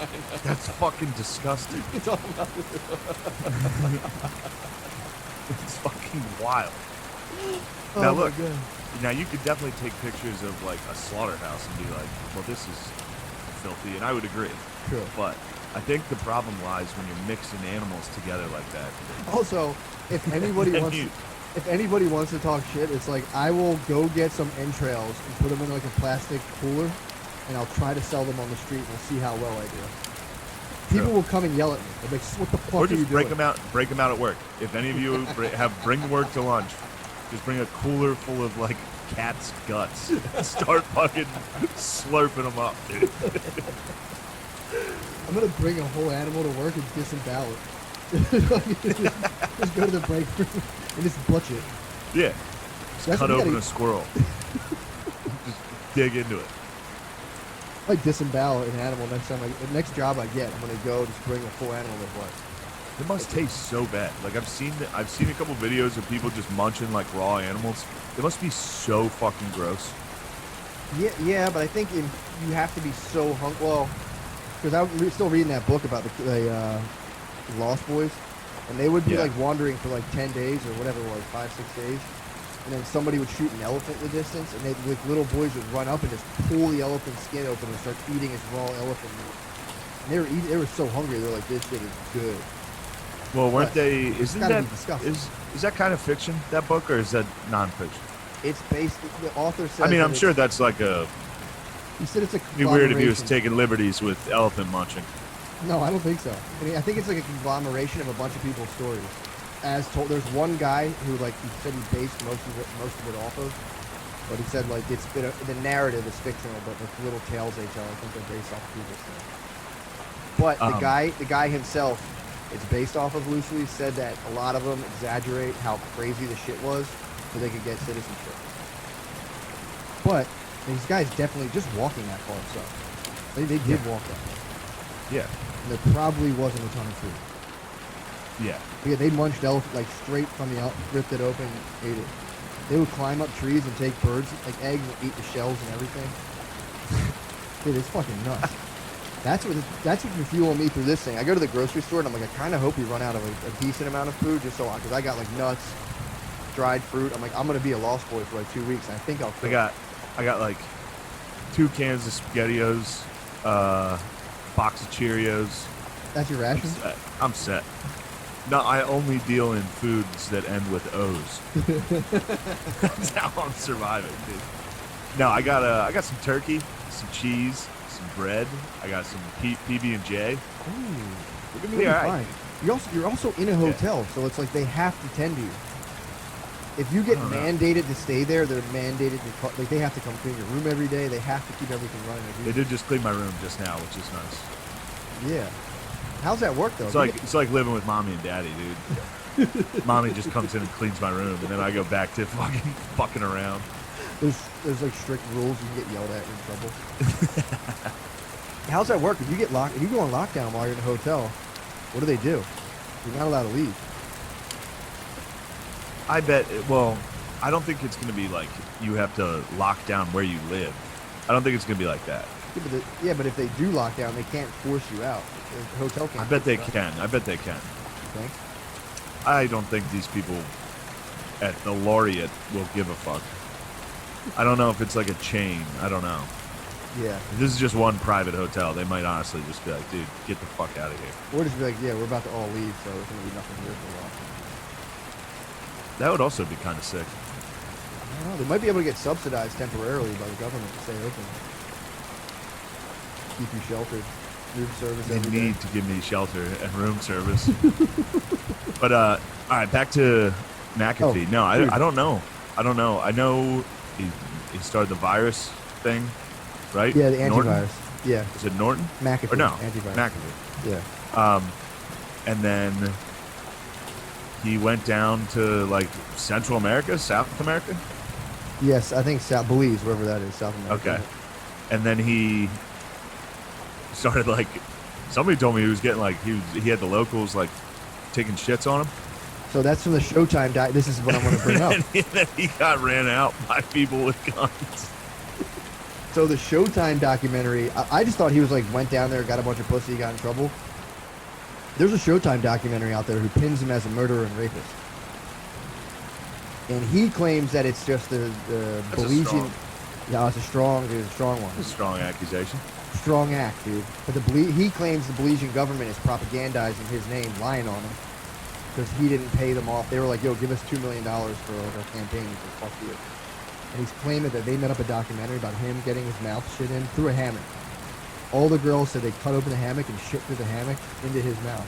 That's fucking disgusting. You're talking about It's fucking wild. Oh Now my look, God. now you could definitely take pictures of like a slaughterhouse and be like, well, this is filthy, and I would agree. Sure. But I think the problem lies when you're mixing animals together like that. Also, if anybody Then wants, you- if anybody wants to talk shit, it's like I will go get some entrails and put them in like a plastic cooler, and I'll try to sell them on the street. And we'll see how well I do. People Sure. will come and yell at me. They'll be like, "What the fuck Or are you just break doing?" them out. Break them out at work. If any of you bring work to lunch, just bring a cooler full of like cat's guts. Start fucking slurping them up, dude. I'm gonna bring a whole animal to work and disembowel it. Just go to the break room and just butch it. Yeah. Just That's cut what we open gotta- a squirrel. Just dig into it. If I disembowel an animal the next job I get, I'm gonna go just bring a full animal to work. It must taste so bad. Like I've seen a couple videos of people just munching like raw animals. It must be so fucking gross. Yeah, but I think you have to be so hungry. Well, because I'm still reading that book about the Lost Boys, and they would be Yeah. like wandering for like 10 days or whatever it was, 5-6 days, and then somebody would shoot an elephant in the distance, and like little boys would run up and just pull the elephant's skin open and start eating its raw elephant meat. And they were so hungry. They're like, "This shit is good." Well, weren't But they? it's Isn't gotta that be disgusting. is that kind of fiction? That book, or is that nonfiction? It's based. The author says. I mean, that I'm sure it's- that's like a. He said it's a. It'd be weird if he was conglomeration. taking liberties with elephant munching. No, I don't think so. I think it's like a conglomeration of a bunch of people's stories. As told, there's one guy who like he said he based most of it off of, but he said like it's been the narrative is fictional, but the little tales they tell, I think they're based off of people's things. But the guy himself, it's based off of loosely, said that a lot of them exaggerate how crazy the shit was, so they could get citizenship. But these guys definitely just walking that far, so they did walk that far. Yeah. And there probably wasn't a ton of food. Yeah. Yeah, they munched like straight from the ripped it open, ate it. They would climb up trees and take birds like eggs and eat the shells and everything. Dude, it's fucking nuts. That's what's been fueling me through this thing. I go to the grocery store and I'm like, I kind of hope we run out of a decent amount of food, just so because I got like nuts, dried fruit. I'm like, I'm gonna be a lost boy for like 2 weeks. And I think I'll. I got like 2 cans of SpaghettiOs, box of Cheerios. That's your ration? I'm set. No, I only deal in foods that end with O's. That's how I'm surviving, dude. No, I got some turkey, some cheese, some bread. I got some PB&J. Ooh, We're gonna be all right. You're also in a hotel, so it's like they have to tend to you. If you get mandated to stay there, they're mandated to like they have to come clean your room every day. They have to keep everything running. They did just clean my room just now, which is nice. Yeah. How's that work though? It's like living with mommy and daddy, dude. Mommy just comes in and cleans my room, and then I go back to fucking around. There's like strict rules. You can get yelled at, you're in trouble. How's that work? If you go on lockdown while you're in a hotel, what do they do? You're not allowed to leave. I bet. Well, I don't think it's going to be like you have to lock down where you live. I don't think it's going to be like that. Yeah, but if they do lock down, they can't force you out. The hotel can't. I bet they can. I bet they can. Okay. I don't think these people at the Laureate will give a fuck. I don't know if it's like a chain. I don't know. Yeah. If this is just one private hotel, they might honestly just be like, dude, get the fuck out of here. Or just be like, yeah, we're about to all leave, so there's going to be nothing here for a while. That would also be kind of sick. I don't know. They might be able to get subsidized temporarily by the government to stay open. Keep you sheltered. Room service They every day. need to give me shelter and room service. But, all right, back to McAfee. Oh, No, dude. I don't know. I don't know. I know he started the virus thing, right? Yeah, the antivirus. Norton? Yeah. Is it Norton? McAfee. Or no, Antivirus. McAfee. Yeah. And then he went down to like Central America, South America. Yes, I think Belize, wherever that is, South America. Okay. And then he started like, somebody told me he was getting like, he had the locals like taking shits on him. So that's from the Showtime This is what I want to bring up. And then he got ran out by people with guns. So the Showtime documentary, I just thought he was like, went down there, got a bunch of pussy, got in trouble. There's a Showtime documentary out there who pins him as a murderer and rapist. And he claims that it's just the Belizean. Yeah, it's a strong one. It's a strong accusation. Strong act, dude. But he claims the Belizean government is propagandizing his name, lying on him, because he didn't pay them off. They were like, "Yo, give us $2 million for like, our campaign." He's like, "Fuck you." And he's claiming that they made up a documentary about him getting his mouth shit in through a hammock. All the girls said they cut open the hammock and shit through the hammock into his mouth.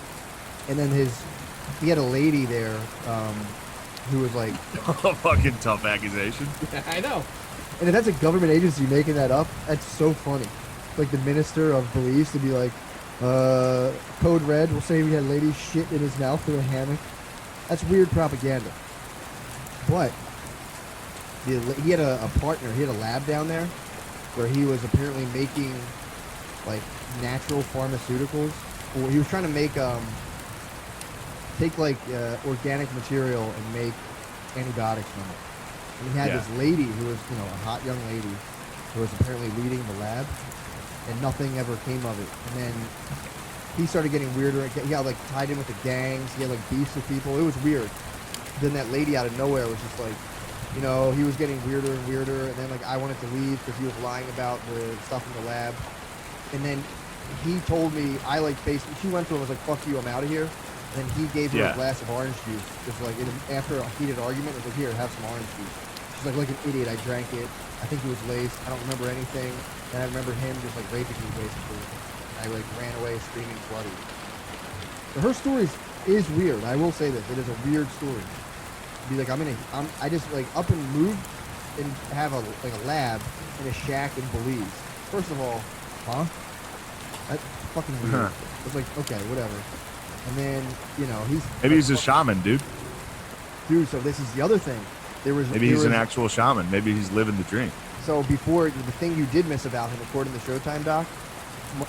And then he had a lady there who was like, A fucking tough accusation. I know. And if that's a government agency making that up, that's so funny. Like the minister of Belize to be like, code red, we'll say we had a lady shit in his mouth through a hammock. That's weird propaganda. But he had a partner, he had a lab down there where he was apparently making like natural pharmaceuticals. Or he was trying to make take like organic material and make antibiotics from it. And he had this lady who was, a hot young lady who was apparently leading the lab, and nothing ever came of it. And then he started getting weirder. He got like tied in with the gangs. He had like beefs with people. It was weird. Then that lady out of nowhere was just like, he was getting weirder and weirder. And then like I wanted to leave because he was lying about the stuff in the lab. And then he told me, she went to him and was like, "Fuck you, I'm out of here." And then he gave her a glass of orange juice, just like after a heated argument. It was like, "Here, have some orange juice." She's like an idiot. I drank it. I think it was laced. I don't remember anything. And I remember him just like raping me basically. I like ran away screaming bloody. So her story is weird. I will say this. It is a weird story. Be like, I just like up and moved and have a lab in a shack in Belize. First of all, that's fucking weird. It's like, okay, whatever. And then, Maybe he's a shaman, dude. Dude, so this is the other thing. Maybe he's an actual shaman. Maybe he's living the dream. So before, the thing you did miss about him, according to the Showtime doc,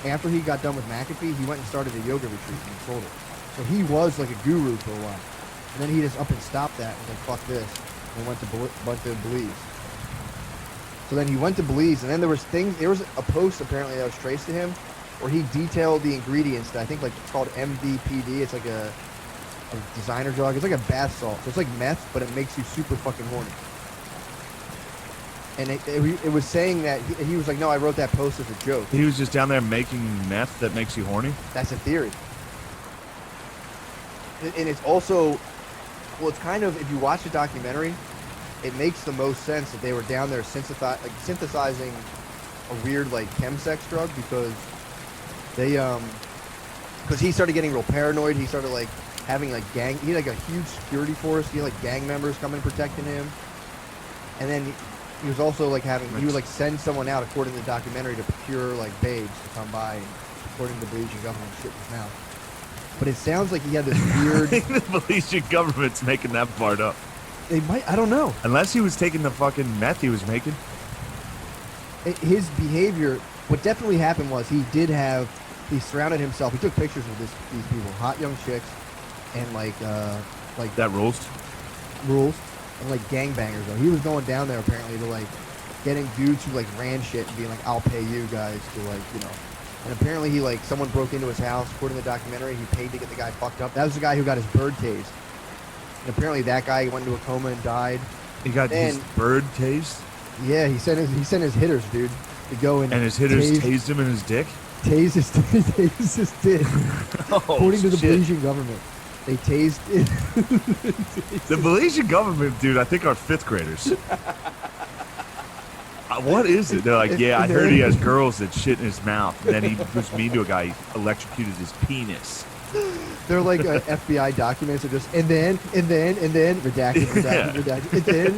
after he got done with McAfee, he went and started a yoga retreat in Boulder. So he was like a guru for a while. And then he just up and stopped that and was like, fuck this. And went to Belize. So then he went to Belize, and then there was a post apparently that was traced to him where he detailed the ingredients that I think like it's called MVPD. It's like a designer drug. It's like a bath salt. So it's like meth, but it makes you super fucking horny. And it was saying that he was like, no, I wrote that post as a joke. He was just down there making meth that makes you horny? That's a theory. And it's also, well, it's kind of, if you watch the documentary, it makes the most sense that they were down there synthesizing a weird like chemsex drug because he started getting real paranoid. He started like having like he had like a huge security force. He had like gang members coming protecting him. And then he was also like he would like send someone out, according to the documentary, to procure like babes to come by, and according to the Belizean government, shit in his mouth. But it sounds like he had this weird. I think the Belizean government's making that part up. They might. I don't know. Unless he was taking the fucking meth he was making. His behavior. What definitely happened was he surrounded himself. He took pictures of these people, hot young chicks, and like that rules. And like gangbangers though. He was going down there apparently to like getting dudes who like ran shit and being like, I'll pay you guys to like, you know. And apparently he like someone broke into his house, according to the documentary, he paid to get the guy fucked up. That was the guy who got his bird tased. And apparently that guy went into a coma and died. He got his bird tased? Yeah, he sent his hitters, dude, to go and his hitters tased him in his dick? Tased his dick. According to the Belizean government. They tased it. The Belizean government, dude, I think are 5th graders. What is it? They're like, yeah, I heard he has girls that shit in his mouth. And then he was mean to a guy, he electrocuted his penis. They're like FBI documents are just, and then, redacted, and then.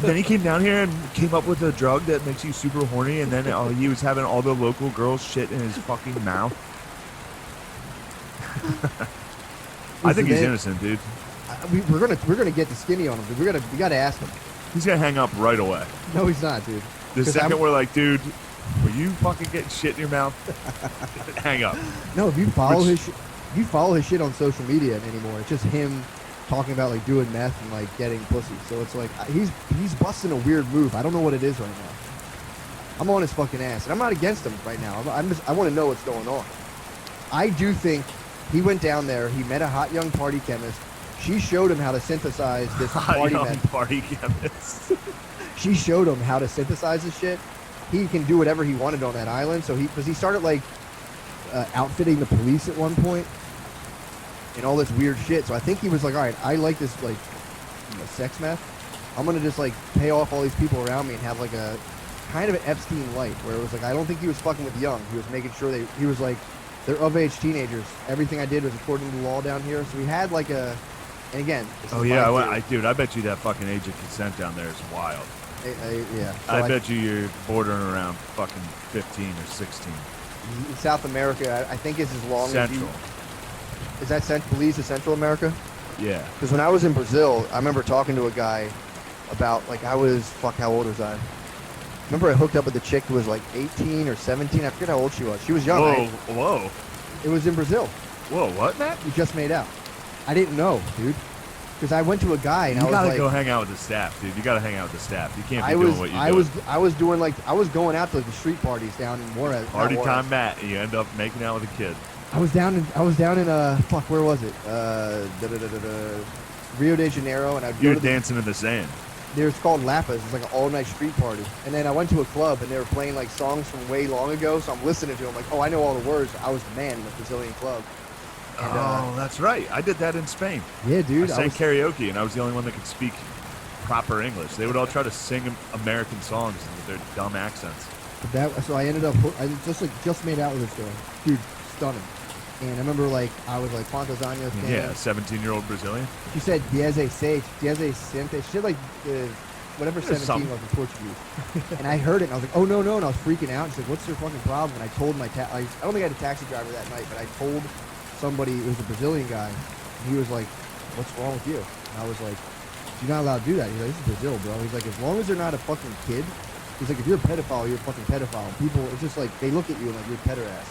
Then he came down here and came up with a drug that makes you super horny, and then he was having all the local girls shit in his fucking mouth. I think he's innocent, dude. We're gonna get the skinny on him. We gotta ask him. He's gonna hang up right away. No, he's not, dude. The second we're like, dude, were you fucking getting shit in your mouth? Hang up. No, if you follow his shit on social media anymore, it's just him talking about like doing meth and like getting pussy. So it's like he's busting a weird move. I don't know what it is right now. I'm on his fucking ass, and I'm not against him right now. I want to know what's going on. I do think he went down there. He met a hot young party chemist. She showed him how to synthesize this party meth. Party chemist. She showed him how to synthesize this shit. He can do whatever he wanted on that island. So because he started like outfitting the police at one point and all this weird shit. So I think he was like, all right, I like this like sex meth. I'm gonna just like pay off all these people around me and have like a kind of an Epstein light, where it was like I don't think he was fucking with young. He was making sure he was like they're of age teenagers. Everything I did was according to the law down here. So we had like a. And again, oh yeah, dude, I bet you that fucking age of consent down there is wild. Yeah. So I bet you're bordering around fucking 15 or 16. In South America, I think it's as long Central. Is that Belize is Central America? Yeah. Because when I was in Brazil, I remember talking to a guy about, like, how old was I? Remember I hooked up with a chick who was like 18 or 17. I forget how old she was. She was young. Whoa. It was in Brazil. Whoa, what, Matt? You just made out. I didn't know, dude. Because I went to a guy and I was like... You gotta go hang out with the staff, dude. You gotta hang out with the staff. You can't be doing what you're doing. I was doing like... I was going out to like, the street parties down in Juarez. Party time, Matt, and you end up making out with a kid. I was down in fuck, where was it? Rio de Janeiro, and You're dancing in the sand. It's called Lapas. It's like an all-night street party. And then I went to a club, and they were playing like songs from way long ago. So I'm listening to them, like, oh, I know all the words. I was the man in the Brazilian club. And, that's right. I did that in Spain. Yeah, dude. I sang karaoke, and I was the only one that could speak proper English. They would all try to sing American songs with their dumb accents. So I ended up, I just made out with this girl, dude, stunning. And I remember like I was like Quantos años? Yeah, 17-year-old Brazilian. She said Diez Sente. She said like whatever 17 was in Portuguese. And I heard it and I was like, oh no, and I was freaking out. She's like, what's your fucking problem? And I told I don't think I had a taxi driver that night, but I told somebody, it was a Brazilian guy, and he was like, what's wrong with you? And I was like, you're not allowed to do that. He's like, this is Brazil, bro. He's like, as long as they're not a fucking kid, he's like, if you're a pedophile, you're a fucking pedophile. People, it's just like, they look at you and like, you're a pederast.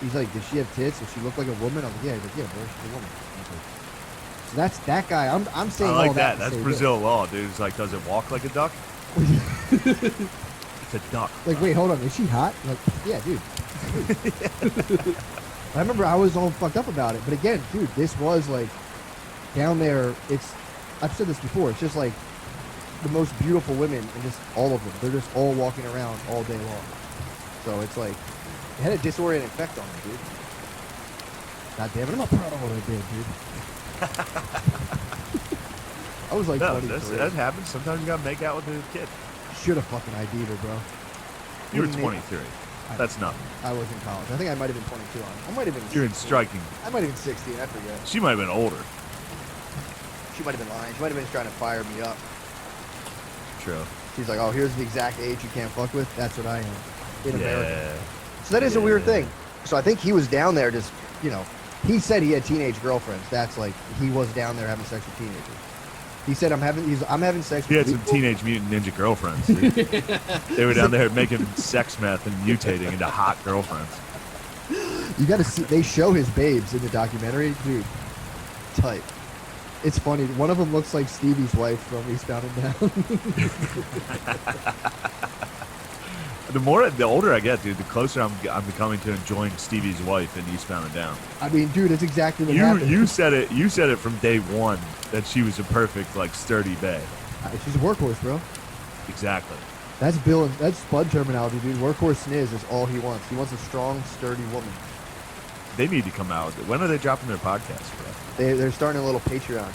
He's like, does she have tits? Does she look like a woman? I'm like, yeah. He's like, yeah, bro, she's a woman. I was like, so that's that guy. I'm saying I like all that. to That's say Brazil law, dude. It's like, does it walk like a duck? this. It's a duck. Like, wait, hold on. Is she hot? I'm like, yeah, dude. I remember I was all fucked up about it. But again, dude, this was like down there. I've said this before. It's just like the most beautiful women, and just all of them. They're just all walking around all day long. So it's like, it had a disorienting effect on me, dude. God damn it, I'm not proud of what I did, dude. I was like, No, 23. that happens. Sometimes you gotta make out with a kid. Should have fucking ID'd her, bro. You were Wouldn't 23. That's nothing. I was in college. I think I might have been 22 on it. I might have been. You're in 16. striking. I might have been 16. I forget. She might have been older. She might have been lying. She might have been trying to fire me up. True. She's like, oh, here's the exact age you can't fuck with. That's what I am. In America. Yeah. So that is a weird Yeah. thing. So I think he was down there just, he said he had teenage girlfriends. That's like, he was down there having sex with teenagers. He said, I'm having sex He with had some people." Teenage Mutant Ninja girlfriends. Dude. They were down there making sex meth and mutating into hot girlfriends. You gotta see, they show his babes in the documentary. Dude, tight. It's funny. One of them looks like Stevie's wife from Eastbound and Down. The older I get, dude, the closer I'm becoming to enjoying Stevie's wife in Eastbound and Down. I mean, dude, it's exactly what happened. You said it from day one that she was a perfect, like, sturdy bae. She's a workhorse, bro. Exactly. That's Spud terminology, dude. Workhorse sniz is all he wants. He wants a strong, sturdy woman. They need to come out. When are they dropping their podcast, bro? They're starting a little Patreon.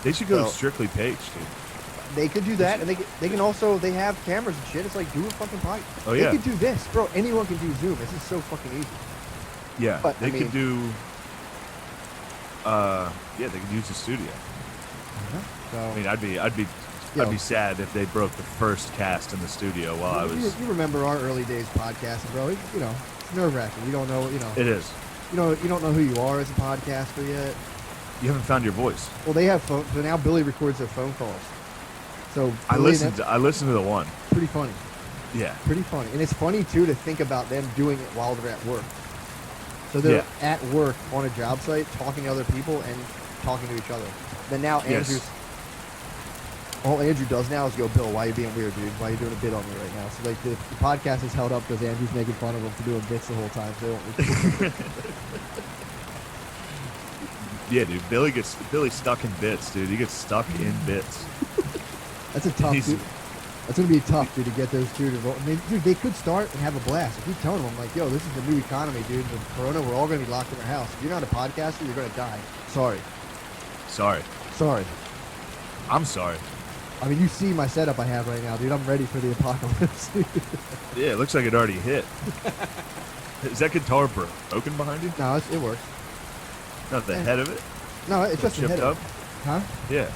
They should go So- to Strictly Page, dude. They could do that, and they can also, they have cameras and shit. It's like, do a fucking podcast. Oh, yeah. They could do this, bro. Anyone can do Zoom. This is so fucking easy. Yeah, But, they I could mean- do. They could use the studio. So, I mean, I'd be Yo. sad if they broke the first cast in the studio while I was. you remember our early days podcasting, bro? It's nerve wracking. You don't know, It is. you don't know who you are as a podcaster yet. You haven't found your voice. Well, they have phone. So now Billy records their phone calls. So I Billy, listened. that's I listened to the one. pretty funny. Yeah. Pretty funny, and it's funny too to think about them doing it while they're at work. So they're at work on a job site, talking to other people and talking to each other. Then now Yes. all Andrew does now is go, Bill, why are you being weird, dude? Why are you doing a bit on me right now? So like the podcast is held up because Andrew's making fun of him for doing bits the whole time. So they don't. Yeah, dude. Billy's stuck in bits, dude. He gets stuck in bits. That's a tough. He's- Dude. That's gonna be tough, dude, to get those two to vote. I mean, dude, they could start and have a blast. I keep telling them, like, yo, this is the new economy, dude. With Corona, we're all gonna be locked in our house. If you're not a podcaster, you're gonna die. Sorry. Sorry. I'm sorry. I mean, you see my setup I have right now, dude. I'm ready for the apocalypse. Yeah, it looks like it already hit. Is that guitar broken behind you? No, it works. Not the head of it? No, it's just a Chipped head up? Huh? Yeah.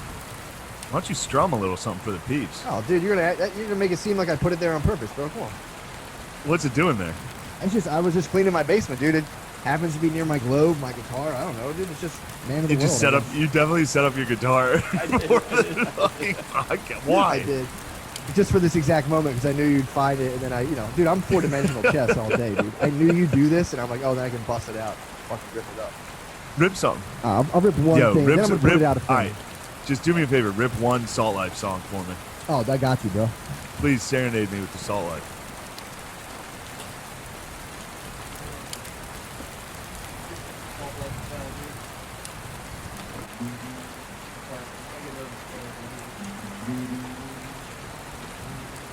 Why don't you strum a little something for the peeps? Oh, dude, you're gonna make it seem like I put it there on purpose, bro. Come on. What's it doing there? I was just cleaning my basement, dude. It happens to be near my globe, my guitar. I don't know, dude. It's just man of the You just world, set I up. guess. You definitely set up your guitar for the fucking podcast. Why? I did. Just for this exact moment, because I knew you'd find it, and then dude, I'm four-dimensional chess all day, dude. I knew you'd do this, and I'm like, oh, then I can bust it out, fucking rip it up. Rip something. I'll rip one Yo, thing, then I'm gonna put it out of all frame. right. Just do me a favor. Rip one Salt Life song for me. Oh, I got you, bro. Please serenade me with the Salt Life.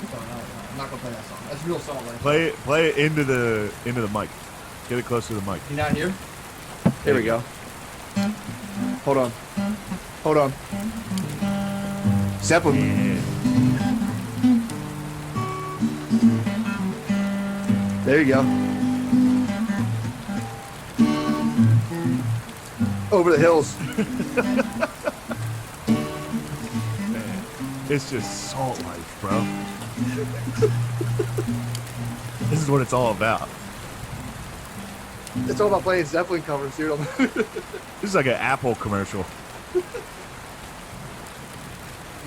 I'm not gonna play that song. That's real song, right? Play it into the mic. Get it close to the mic. You not here? Here we go. Hold on. Zeppelin. Yeah. There you go. Over the hills. Man, it's just Salt Life, bro. This is what it's all about. It's all about playing Zeppelin covers, dude. This is like an Apple commercial.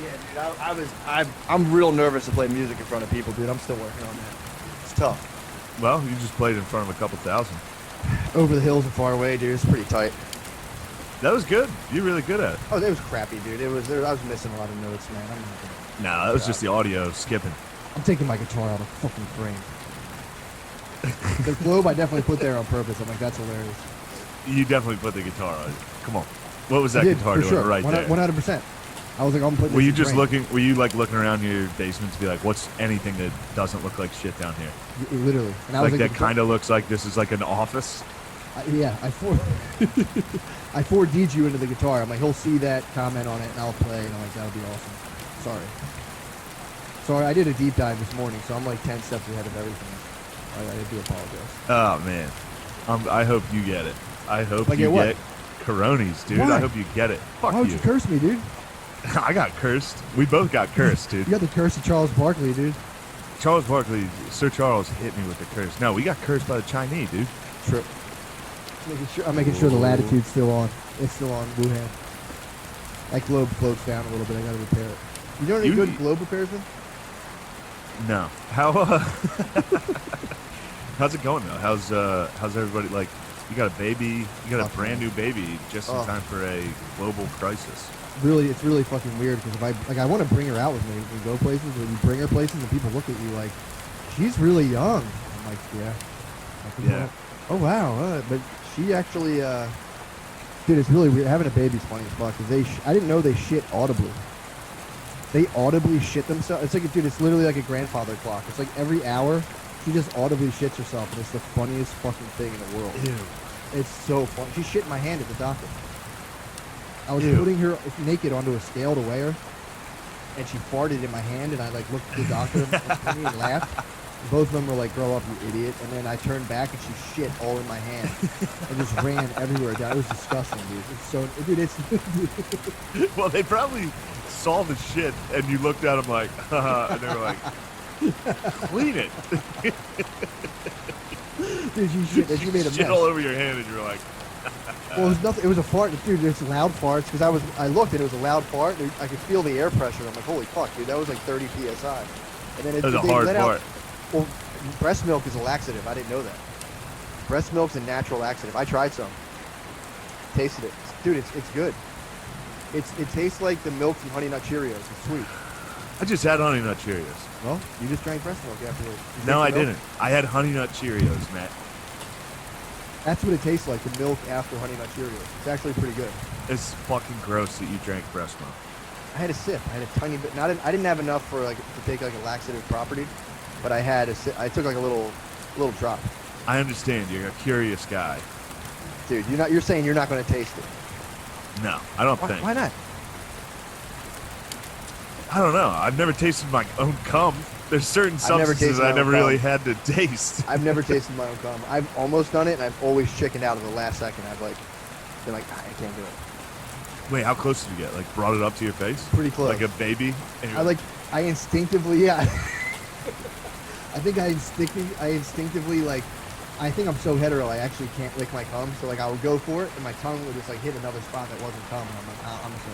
Yeah, dude. I'm real nervous to play music in front of people, dude. I'm still working on that. It's tough. Well, you just played in front of a couple thousand. Over the hills and far away, dude. It's pretty tight. That was good. You're really good at it. Oh, it was crappy, dude. I was missing a lot of notes, man. I'm not gonna. No, that was just the audio skipping. I'm taking my guitar out of fucking frame. The globe I definitely put there on purpose. I'm like, that's hilarious. You definitely put the guitar on. Come on. What was I that did, guitar for doing sure. right there? 100%. I was like, I'm putting. Were this you in just frame. looking? Were you like looking around your basement to be like, what's anything that doesn't look like shit down here? Literally. And I Like was that kind of looks like this is like an office. Yeah, I 4D'd you into the guitar. I'm like, he'll see that, comment on it, and I'll play. And I'm like, that'll be awesome. Sorry, I did a deep dive this morning, so I'm like 10 steps ahead of everything. I do apologize. Oh man, I hope you get it. I hope Like you what? get coronis, dude. Why? I hope you get it. Fuck Why would you. you curse me, dude? I got cursed. We both got cursed, dude. You got the curse of Charles Barkley, dude. Charles Barkley, Sir Charles hit me with the curse. No, we got cursed by the Chinese, dude. Trip. I'm making sure the latitude's still on. It's still on Wuhan. That globe floats down a little bit. I gotta repair it. You know any You- good globe repairman? No. How? How's it going though? How's everybody like? You got a baby. You got a Fuck, brand man. new baby just in Oh. time for a global crisis. Really, it's really fucking weird because I want to bring her out with me. We go places, where you bring her places, and people look at you like, she's really young. I'm like, yeah. Like, Yeah. Oh wow, but she actually, dude, it's really weird. Having a baby's funny as fuck. 'Cause I didn't know they shit audibly. They audibly shit themselves. It's like, dude, it's literally like a grandfather clock. It's like every hour, she just audibly shits herself, and it's the funniest fucking thing in the world. Ew. It's so fun. She shit in my hand at the doctor. I was Ew. putting her naked onto a scale to weigh her, and she farted in my hand, and I like looked at the doctor and laughed. Both of them were like, "Grow up, you idiot!" And then I turned back, and she shit all in my hand, and just ran everywhere. It was disgusting, dude. It's so, dude. It's Well, they probably saw the shit, and you looked at them like, haha, and they were like, clean it. dude, she shit, and she made a Shit mess. all over your hand, and you were like, Well, it was nothing. It was a fart, dude. There's loud farts because I looked and it was a loud fart. And I could feel the air pressure. I'm like, holy fuck, dude, that was like 30 psi. And then that was a they hard let out- part. Well, breast milk is a laxative. I didn't know that. Breast milk's a natural laxative. I tried some. Tasted it, dude. It's good. It tastes like the milk from Honey Nut Cheerios. It's sweet. I just had Honey Nut Cheerios. Well, you just drank breast milk afterwards. You No, I drink the milk? didn't. I had Honey Nut Cheerios, Matt. That's what it tastes like. The milk after Honey Nut Cheerios. It's actually pretty good. It's fucking gross that you drank breast milk. I had a sip. I had a tiny bit. I didn't have enough for like to take like a laxative property, but I had a sip. I took like a little drop. I understand. You're a curious guy. Dude, you're saying you're not going to taste it. No, I don't think. Why not? I don't know. I've never tasted my own cum. There's certain I've never substances tasted my I own never really cum. had to taste. I've never tasted my own cum. I've almost done it, and I've always chickened out at the last second. I've like been like, I can't do it. Wait, how close did you get? Like brought it up to your face? Pretty close. Like a baby? And you're I instinctively, yeah. I think I instinctively like. I think I'm so hetero, I actually can't lick my cum. So like I would go for it, and my tongue would just like hit another spot that wasn't cum, and I'm like, I'm just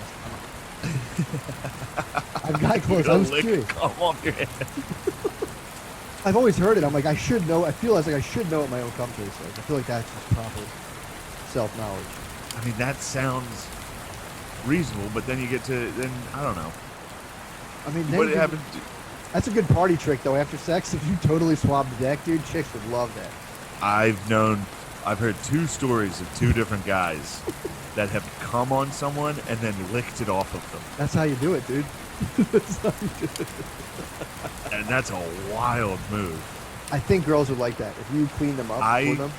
I've got close. I gonna was lick curious. cum off your hand. I've always heard it. I'm like, I should know. I feel like I should know what my own cum tastes like. I feel like that's just proper self-knowledge. I mean, that sounds reasonable, but then you get to, I don't know. I mean, then What you- happened? That's a good party trick, though. After sex, if you totally swab the deck, dude, chicks would love that. I've heard two stories of two different guys that have come on someone and then licked it off of them. That's how you do it, dude. That's how you do it. And that's a wild move. I think girls would like that. If you clean them up for them.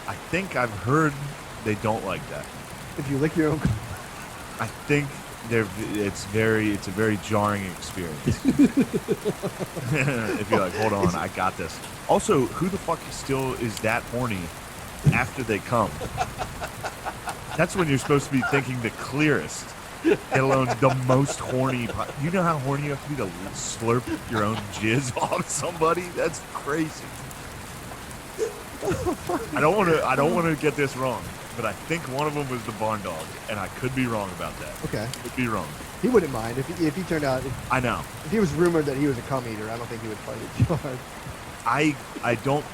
I think I've heard they don't like that. If you lick your own cum. I think it's a very jarring experience. If you're like, hold on, I got this. Also, who the fuck still is that horny after they come? That's when you're supposed to be thinking the clearest, let alone the most horny. You know how horny you have to be to slurp your own jizz off somebody? That's crazy. I don't want to get this wrong, but I think one of them was the barn dog, and I could be wrong about that. Okay. Could be wrong. He wouldn't mind. If he turned out... If I know. he was rumored that he was a cum eater, I don't think he would fight it too hard. I don't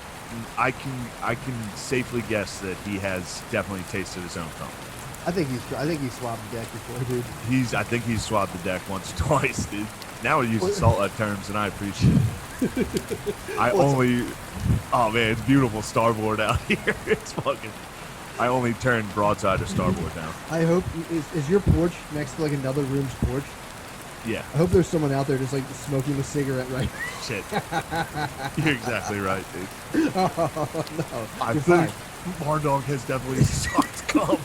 I can safely guess that he has definitely tasted his own cum. I think he's swabbed the deck before, dude. I think he's swabbed the deck once or twice, dude. Now we use salt terms, and I appreciate it. Oh man, it's beautiful starboard out here. It's fucking. I only turn broadside to starboard now. I hope is your porch next to like another room's porch? Yeah. I hope there's someone out there just like smoking a cigarette right now. Shit. You're exactly right, dude. Oh no. I You're think fine. Barn Dog has definitely sucked cum.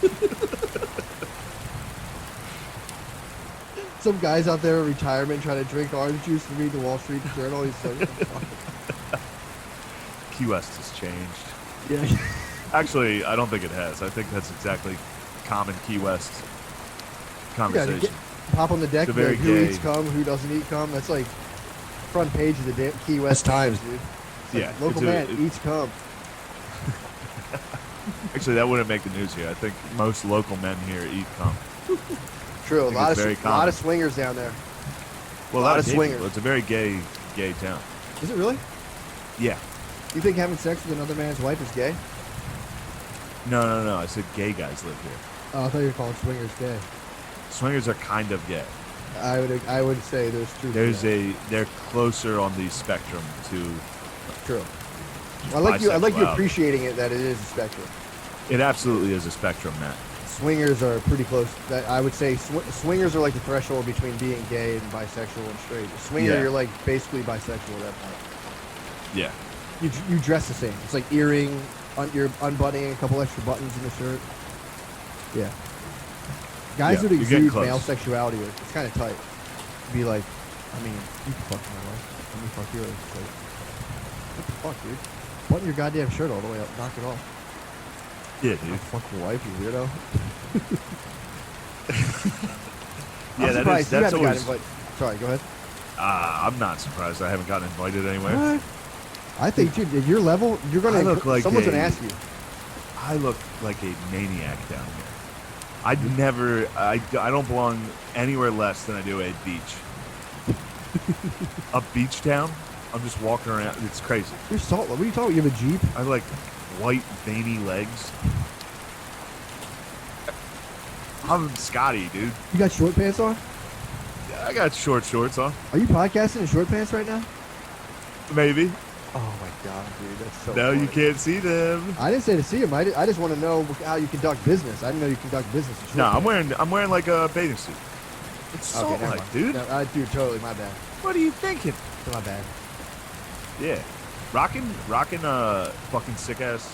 Some guys out there in retirement trying to drink orange juice and read the Wall Street Journal. He's like, Key West has changed. yeah. Actually, I don't think it has. I think that's exactly common Key West Yeah, conversation. pop on the deck, It's a be very like, who gay- eats cum, who doesn't eat cum. That's like front page of the Key West Times, dude. It's like, Yeah, local man eats cum. Actually, that wouldn't make the news here. I think most local men here eat cum. True, a think lot it's very of common. swingers down there. Well, A lot of gay swingers. people. It's a very gay town. Is it really? Yeah. You think having sex with another man's wife is gay? No. I said gay guys live here. Oh, I thought you were calling swingers gay. Swingers are kind of gay. I would say there's truth. to that. They're closer on the spectrum to. True. I like you bisexuality. appreciating it that it is a spectrum. It absolutely is a spectrum, Matt. Swingers are pretty close. That I would say swingers are like the threshold between being gay and bisexual and straight. Swinger, Yeah. you're like basically bisexual at that point. Yeah. You dress the same. It's like earring, you're unbuttoning a couple extra buttons in the shirt. Yeah. Guys Yeah, that you're getting exude close. male sexuality, it's kind of tight. Be like, I mean, you can fuck my wife. Let me fuck yours. It's like, what the fuck, dude? Button your goddamn shirt all the way up. Knock it off. Yeah, I'll dude. fuck your wife, you weirdo. Yeah, I'm that surprised is. you That's haven't always. gotten Sorry, go ahead. I'm not surprised. I haven't gotten invited anywhere. What? I think, dude, at your level, you're gonna. I look like someone's a- gonna ask you. I look like a maniac down here. I don't belong anywhere less than I do a beach. A beach town? I'm just walking around. It's crazy. You're salt. What are you talking? You have a Jeep? I have like white veiny legs. I'm Scotty, dude. You got short pants on? I got short shorts on. Are you podcasting in short pants right now? Maybe. Oh my god, dude, that's so. No, you funny. can't see them. I didn't say to see him. I just want to know how you conduct business. I didn't know you conduct business in short No, pants. I'm wearing like a bathing suit. It's Okay, salt never light, mind. dude. No, dude, totally, my bad. What are you thinking? My bad. Yeah. Rocking fucking sick ass.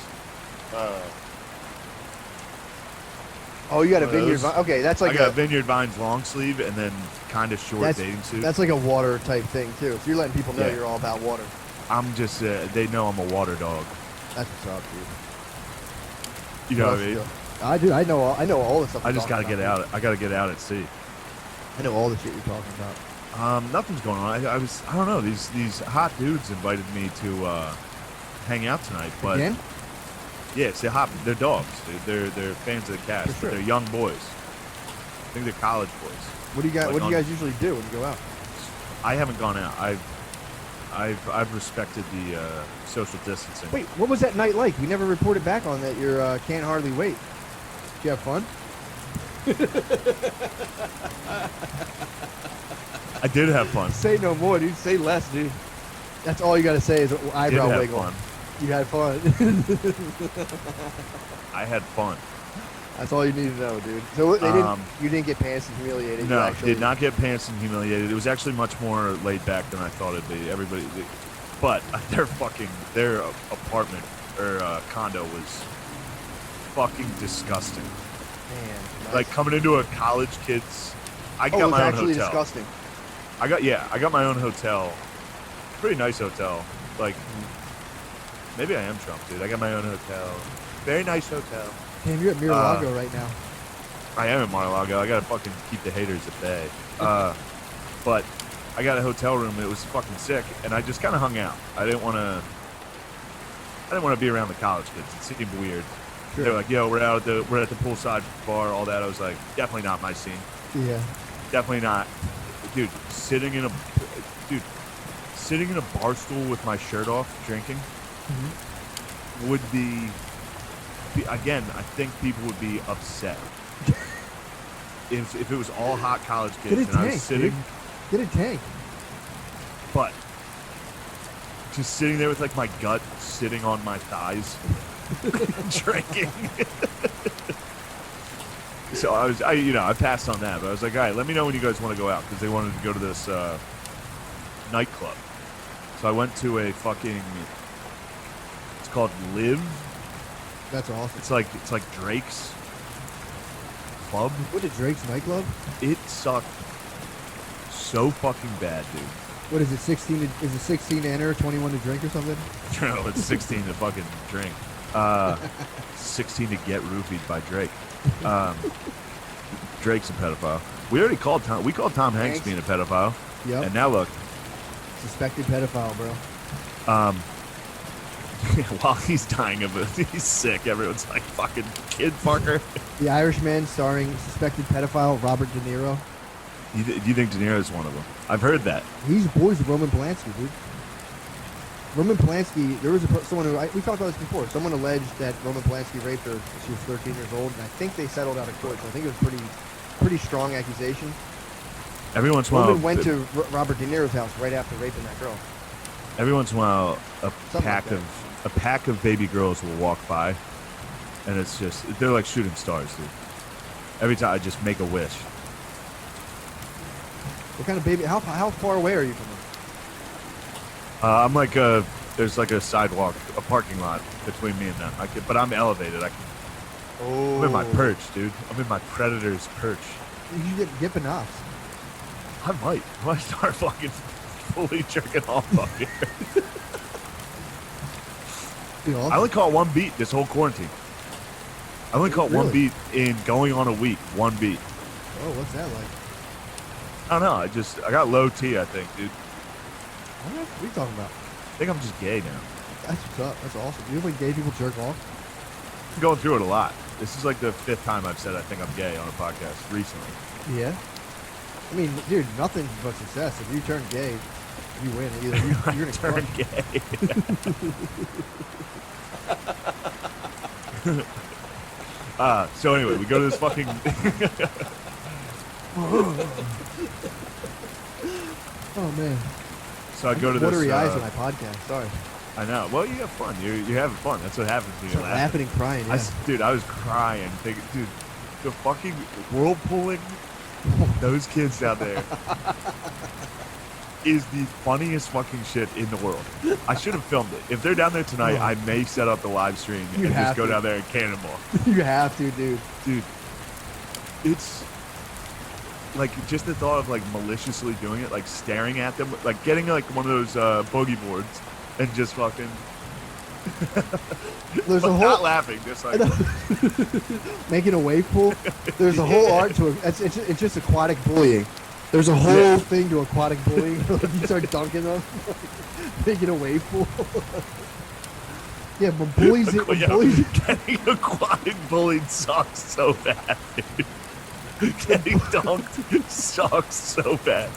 Oh, you got a One of vineyard. those. Okay, that's like I got Vineyard Vines long sleeve and then kind of short that's, bathing suit. that's like a water type thing too. So you're letting people know Yeah. you're all about water. I'm just, they know I'm a water dog. That's what's up, dude. You know what I mean? I do. I know all the stuff. I you're just gotta talking get about, out. I gotta get out at sea. dude. I know all the shit you're talking about. Nothing's going on. I don't know. These hot dudes invited me to hang out tonight, but Again? yeah, they're dogs, dude. They're fans of the cast, For sure. but they're young boys. I think they're college boys. What do you guys? Like What do you on- guys usually do when you go out? I haven't gone out. I've respected the social distancing. Wait, what was that night like? We never reported back on that. You're can't hardly wait. Did you have fun? I did have fun. Say no more, dude. Say less, dude. That's all you gotta say is Did eyebrow have wiggle. fun. You had fun. I had fun. That's all you need to know, dude. So they Um, you didn't get pants and humiliated. You No, actually, did not get pants and humiliated. It was actually much more laid back than I thought it'd be. But their apartment or condo was fucking disgusting. Man, nice. Like coming into a college kid's. I oh, got it was my own actually hotel. disgusting. I got my own hotel. Pretty nice hotel. Like maybe I am Trump, dude. I got my own hotel. Very nice hotel. Damn, you're at Mar-a-Lago right now. I am in Mar-a-Lago. I gotta fucking keep the haters at bay. But I got a hotel room. It was fucking sick, and I just kind of hung out. I didn't want to be around the college kids. It seemed weird. Sure. They were like, "Yo, we're at the poolside bar, all that." I was like, "Definitely not my scene. Yeah. Definitely not." Dude, sitting in a bar stool with my shirt off, drinking. would be again, I think people would be upset if it was all hot college kids Get a and I was tank, sitting, dude. Get a tank. but just sitting there with like my gut sitting on my thighs, drinking. So I passed on that, but I was like, all right, let me know when you guys want to go out because they wanted to go to this nightclub. So I went to a fucking. It's called Live. That's awesome. It's like Drake's club. What, a Drake's nightclub? It sucked so fucking bad, dude. What is it? 16? Is it 16 to enter, 21 to drink, or something? No, it's 16 to fucking drink. 16 to get roofied by Drake. Drake's a pedophile. We already called Tom. We called Tom Hanks being a pedophile. Yep. And now look. Suspected pedophile, bro. While he's dying of it, he's sick. Everyone's like, fucking kid fucker. The Irishman, starring suspected pedophile Robert De Niro. You think De Niro's one of them? I've heard that. He's boys with Roman Polanski, dude. Roman Polanski, there was someone who, we talked about this before, someone alleged that Roman Polanski raped her when she was 13 years old, and I think they settled out of court, so I think it was pretty strong accusation. Every once in a while, Roman went to Robert De Niro's house right after raping that girl. every once in a while, a Something pack of baby girls will walk by, and it's just they're like shooting stars, dude. Every time I just make a wish. What kind of baby, how far away are you from them? I'm like there's like a sidewalk, a parking lot between me and them. But I'm elevated. I'm in my perch, dude. I'm in my predator's perch. You should get Banoffs. I might start fucking fully jerking off up here. Be awesome. I only caught one beat this whole quarantine. I only caught one Really? beat in going on a week. One beat. Oh, what's that like? I don't know. I got low T, I think, dude. What are you talking about? I think I'm just gay now. That's what's up. That's awesome. You know when gay people jerk off? I'm going through it a lot. This is like the 5th time I've said I think I'm gay on a podcast recently. Yeah. I mean, dude, nothing but success. If you turn gay, you win. Either you're gonna Turn crush. gay. So anyway, we go to this fucking. Oh man. So I go to this. Watery eyes when I podcast. Sorry. I know. Well, you have fun. You're having fun. That's what happens when you're Start laughing and crying. Yeah. Dude, I was crying. Dude, the fucking whirlpooling those kids down there is the funniest fucking shit in the world. I should have filmed it. If they're down there tonight, I may set up the live stream and just go down there and cannonball. You have to, dude. Dude, it's like just the thought of like maliciously doing it, like staring at them, like getting like one of those boogie boards and just fucking. There's a whole not laughing, just like making a wave pool. There's a whole art to it. It's just aquatic bullying. There's a whole thing to aquatic bullying. You start dunking them, making a wave pool. Yeah, but bullies. Getting aquatic bullied sucks so bad, dude. Getting dunked sucks so bad.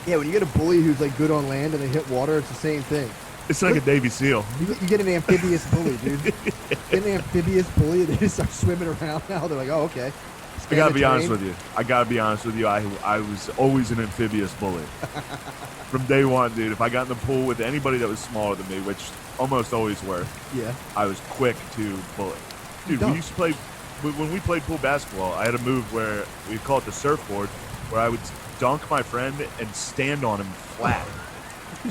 Yeah, when you get a bully who's like good on land and they hit water, it's the same thing. It's like a Navy SEAL. You get an amphibious bully, dude. Get an amphibious bully, and they just start swimming around now. They're like, oh, okay. I gotta be honest with you. I was always an amphibious bully. From day one, dude. If I got in the pool with anybody that was smaller than me, which almost always were, Yeah. I was quick to bully. Dude, we used to play, when we played pool basketball, I had a move where we call it the surfboard, where I would dunk my friend and stand on him flat.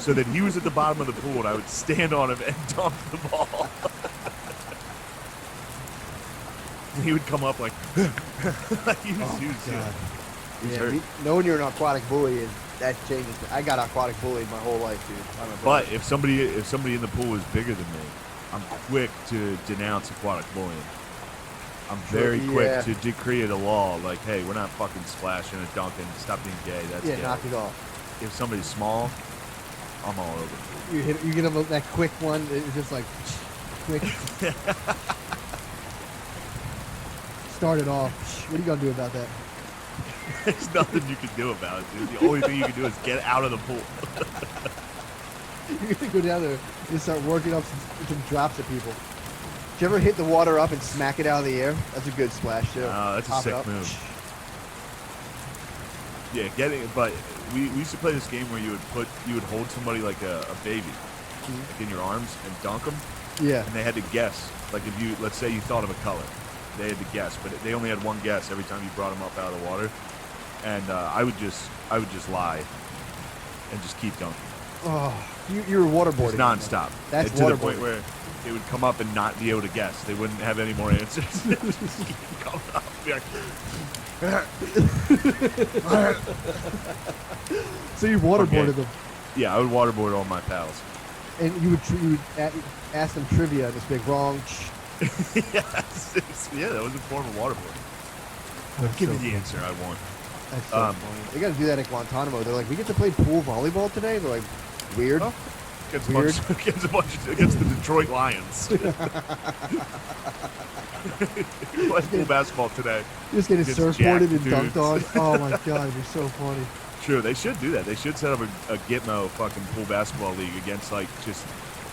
So that he was at the bottom of the pool and I would stand on him and dunk the ball. He would come up like, he was hurt. Knowing you're an aquatic bully, that changes. I got aquatic bullied my whole life, dude. But if somebody in the pool is bigger than me, I'm quick to denounce aquatic bullying. I'm very quick to create a law like, hey, we're not fucking splashing and dunking. Stop being gay. That's gay. knock it off. If somebody's small, I'm all over. You get them that quick one. It's just like quick. Start it off. What are you gonna do about that? There's nothing you can do about it, dude. The only thing you can do is get out of the pool. You're gonna go down there and start working up some drops at people. Did you ever hit the water up and smack it out of the air? That's a good splash too. That's a Pop it sick up. move. Yeah, but we used to play this game where you would hold somebody like a baby like in your arms and dunk them, Yeah. and they had to guess. Like if you, let's say you thought of a color, they had to guess, but they only had one guess every time you brought them up out of the water, and I would just lie and just keep dunking. Oh, you were waterboarding. It's nonstop. That's and to the waterboarding. point where they would come up and not be able to guess. They wouldn't have any more answers. Just keep coming up. Be like, So you waterboarded Okay. them, yeah, I would waterboard all my pals. and you would ask them trivia, and it's big wrong. Yeah, that was a form of waterboarding. Give me the answer I want. That's so funny. They got to do that at Guantanamo. They're like, we get to play pool volleyball today. They're like, weird. Oh. Against, Weird. against the Detroit Lions. Let's pool basketball today. You just get Against surfboarded and jacked dunked on. dudes. Oh my god, it'd be so funny. True, they should do that. They should set up a Gitmo fucking pool basketball league against like just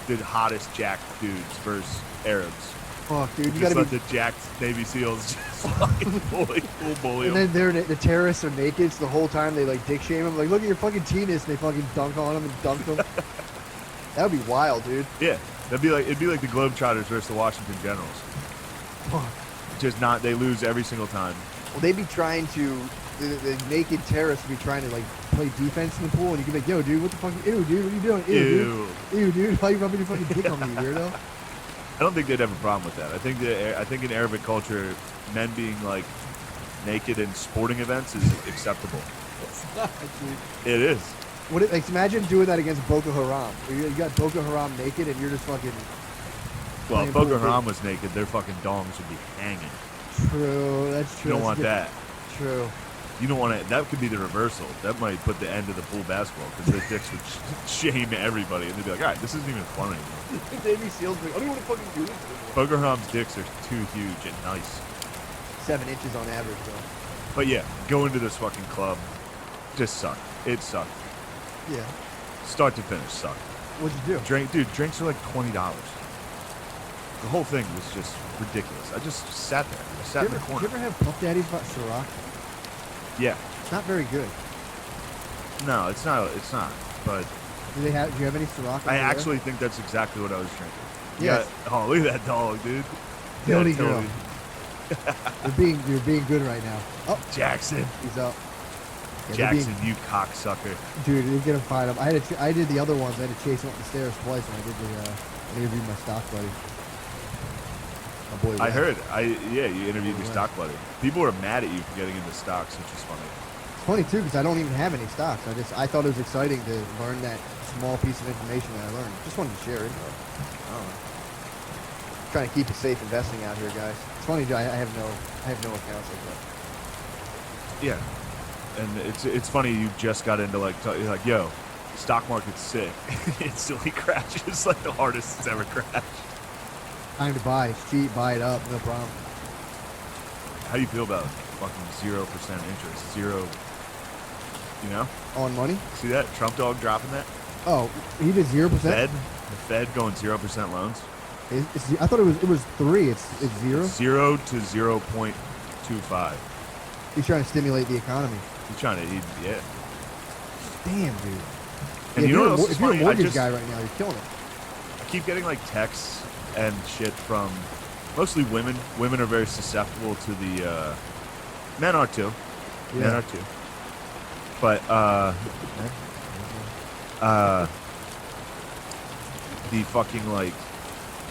the hottest jacked dudes versus Arabs. Fuck, dude, you Just gotta let be. the jacked Navy SEALs just fucking bully And them. then the terrorists are naked, so the whole time they like dick shame them. Like, look at your fucking penis, and they fucking dunk on them and dunk them. That would be wild, dude. Yeah, it'd be like the Globetrotters versus the Washington Generals. Fuck. Just not, they lose every single time. Well, they'd be trying to. The naked terrorists would be trying to like play defense in the pool, and you could be like, "Yo, dude, what the fuck? Ew, dude, what are you doing? Ew, Ew. dude. Ew, dude, why you rubbing your fucking dick on me, you weirdo?" I don't think they'd have a problem with that. I think in Arabic culture, men being like naked in sporting events is acceptable. It's not, dude. It is. Like, imagine doing that against Boko Haram. You got Boko Haram naked, and you're just fucking. Well, playing if Boko pool. Haram was naked, their fucking dongs would be hanging. True, that's true. You don't that's want good. that. True. You don't want to. That could be the reversal. That might put the end of the pool basketball because their dicks would shame everybody, and they'd be like, "All right, this isn't even fun anymore." Navy SEALs be like, I don't want to fucking do this anymore. Boko Haram's dicks are too huge and nice. 7 inches on average, though. But yeah, going to this fucking club just sucked. It sucked. Yeah. Start to finish sucked. What'd you do? Drinks are like $20. The whole thing was just ridiculous. I just sat there. I sat in the Did corner. you ever have Puff Daddy's Ciroc? Yeah. It's not very good. No, it's not. It's not. But Do you have any Ciroc? I over there? actually think that's exactly what I was drinking. Yes. Oh, look at that dog, dude. Dirty Yeah, girl. totally. You're being good right now. Oh, Jackson. he's up. Yeah, they're Jackson, being- you cocksucker. dude, you're gonna find him. I did the other ones. I had to chase him up the stairs twice when I did I interviewed my stock buddy. My boy. I Wes. heard. Yeah, you interviewed your Wow. stock buddy. People were mad at you for getting into stocks, which is funny. It's funny too because I don't even have any stocks. I thought it was exciting to learn that small piece of information that I learned. Just wanted to share it. I don't know. Trying to keep it safe investing out here, guys. It's funny. I have no accounts like that. Yeah, and it's funny you just got into like you're like, yo, stock market's sick. It instantly crashes like the hardest it's ever crashed. Time to buy. It's cheap. Buy it up. No problem. How do you feel about fucking 0% interest? Zero. You know? On money? See that Trump dog dropping that? Oh, he did 0%. The Fed going 0% loans. I thought it was 3. It's 0. 0 to 0.25. He's trying to stimulate the economy. He's trying to. Yeah. Damn, dude. And you know what else is if you're a funny? mortgage guy right now, you're killing it. I keep getting like texts and shit from mostly women. Women are very susceptible to the men are too. Men Yeah. are too. But the fucking like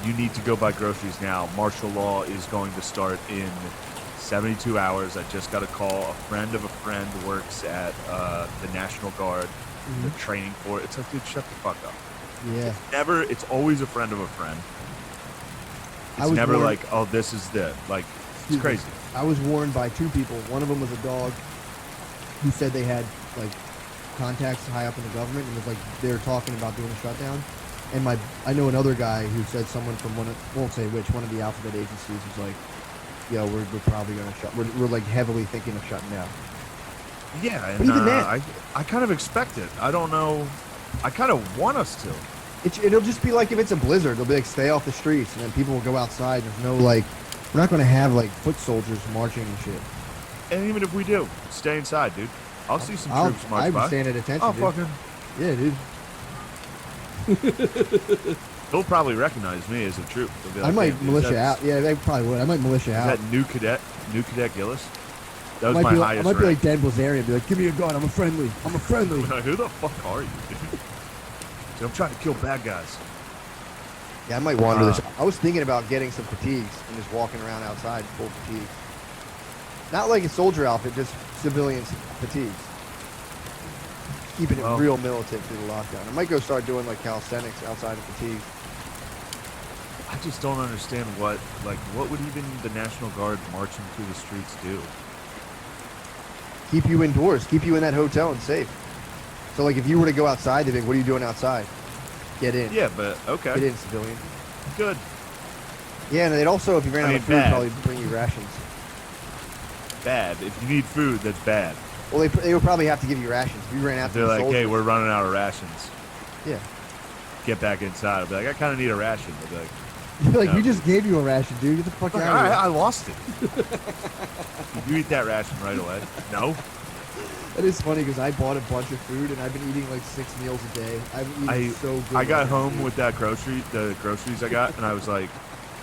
you need to go buy groceries now. Martial law is going to start in 72 hours. I just got a call. A friend of a friend works at the National Guard. They're training for it. It's like, dude, shut the fuck up. Yeah. It's always a friend of a friend. I It's was never warned- like, oh, this is the, like, Excuse it's me. crazy. I was warned by 2 people. One of them was a dog who said they had like contacts high up in the government and was like they were talking about doing a shutdown. And I know another guy who said someone from won't say which, one of the alphabet agencies was like, yo, we're probably gonna shut. We're like heavily thinking of shutting down. Yeah, and But even then- I kind of expect it. I don't know. I kind of want us to. It'll just be like if it's a blizzard, they'll be like, stay off the streets, and then people will go outside. There's no like, we're not going to have like foot soldiers marching and shit. And even if we do, stay inside, dude. I'll see some troops march I by. would stand at attention, I'll dude. fucking. Yeah, dude. They'll probably recognize me as a troop. They'll be like, I might "Damn, dude, militia that's- out. Yeah, they probably would. I might militia Is out. that new cadet Gillis? That was I might my be, highest I might be rank. like Dan Bilzerian and be like, give me a gun. I'm a friendly. I'm a friendly. Like, who the fuck are you, dude? So I'm trying to kill bad guys. Yeah, I might wander this. I was thinking about getting some fatigues and just walking around outside full fatigues. Not like a soldier outfit, just civilian fatigues. Keeping it Well- real militant through the lockdown. I might go start doing like calisthenics outside of fatigues. I just don't understand what would even the National Guard marching through the streets do? Keep you indoors. Keep you in that hotel and safe. So like if you were to go outside, they'd be like, what are you doing outside? Get in. Yeah, but okay, Get in, civilian. good. Yeah, and they'd also, if you ran out I of mean, food, bad. probably bring you rations. Bad. If you need food, that's bad. Well, they would probably have to give you rations. If you ran out If to they're the like, soldiers. hey, we're running out of rations. Yeah. Get back inside. I'll be like, I kind of need a ration. They'll be like, You're like, No. we just gave you a ration, dude. Get the fuck all out right, of I lost it. Did you eat that ration right away? No. here. It is funny because I bought a bunch of food and I've been eating like 6 meals a day. I've been eating so good. I got right now, home dude. with the groceries I got, and I was like,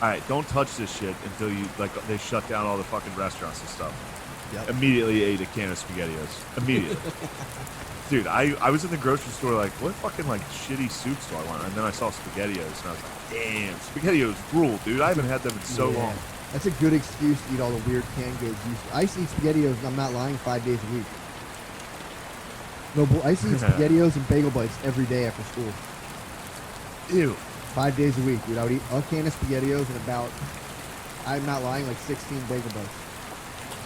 all right, don't touch this shit until they shut down all the fucking restaurants and stuff. Yep. Immediately ate a can of SpaghettiOs. Immediately. Dude, I was in the grocery store like, what fucking like shitty soups do I want? And then I saw SpaghettiOs, and I was like, damn, SpaghettiOs rule, dude. I haven't had them in so Yeah. long. That's a good excuse to eat all the weird canned goods. I used to eat SpaghettiOs, and I'm not lying, 5 days a week. No, I used to eat SpaghettiOs and bagel bites every day after school. Ew. 5 days a week, dude. I would eat a can of SpaghettiOs and about, I'm not lying, like 16 bagel bites.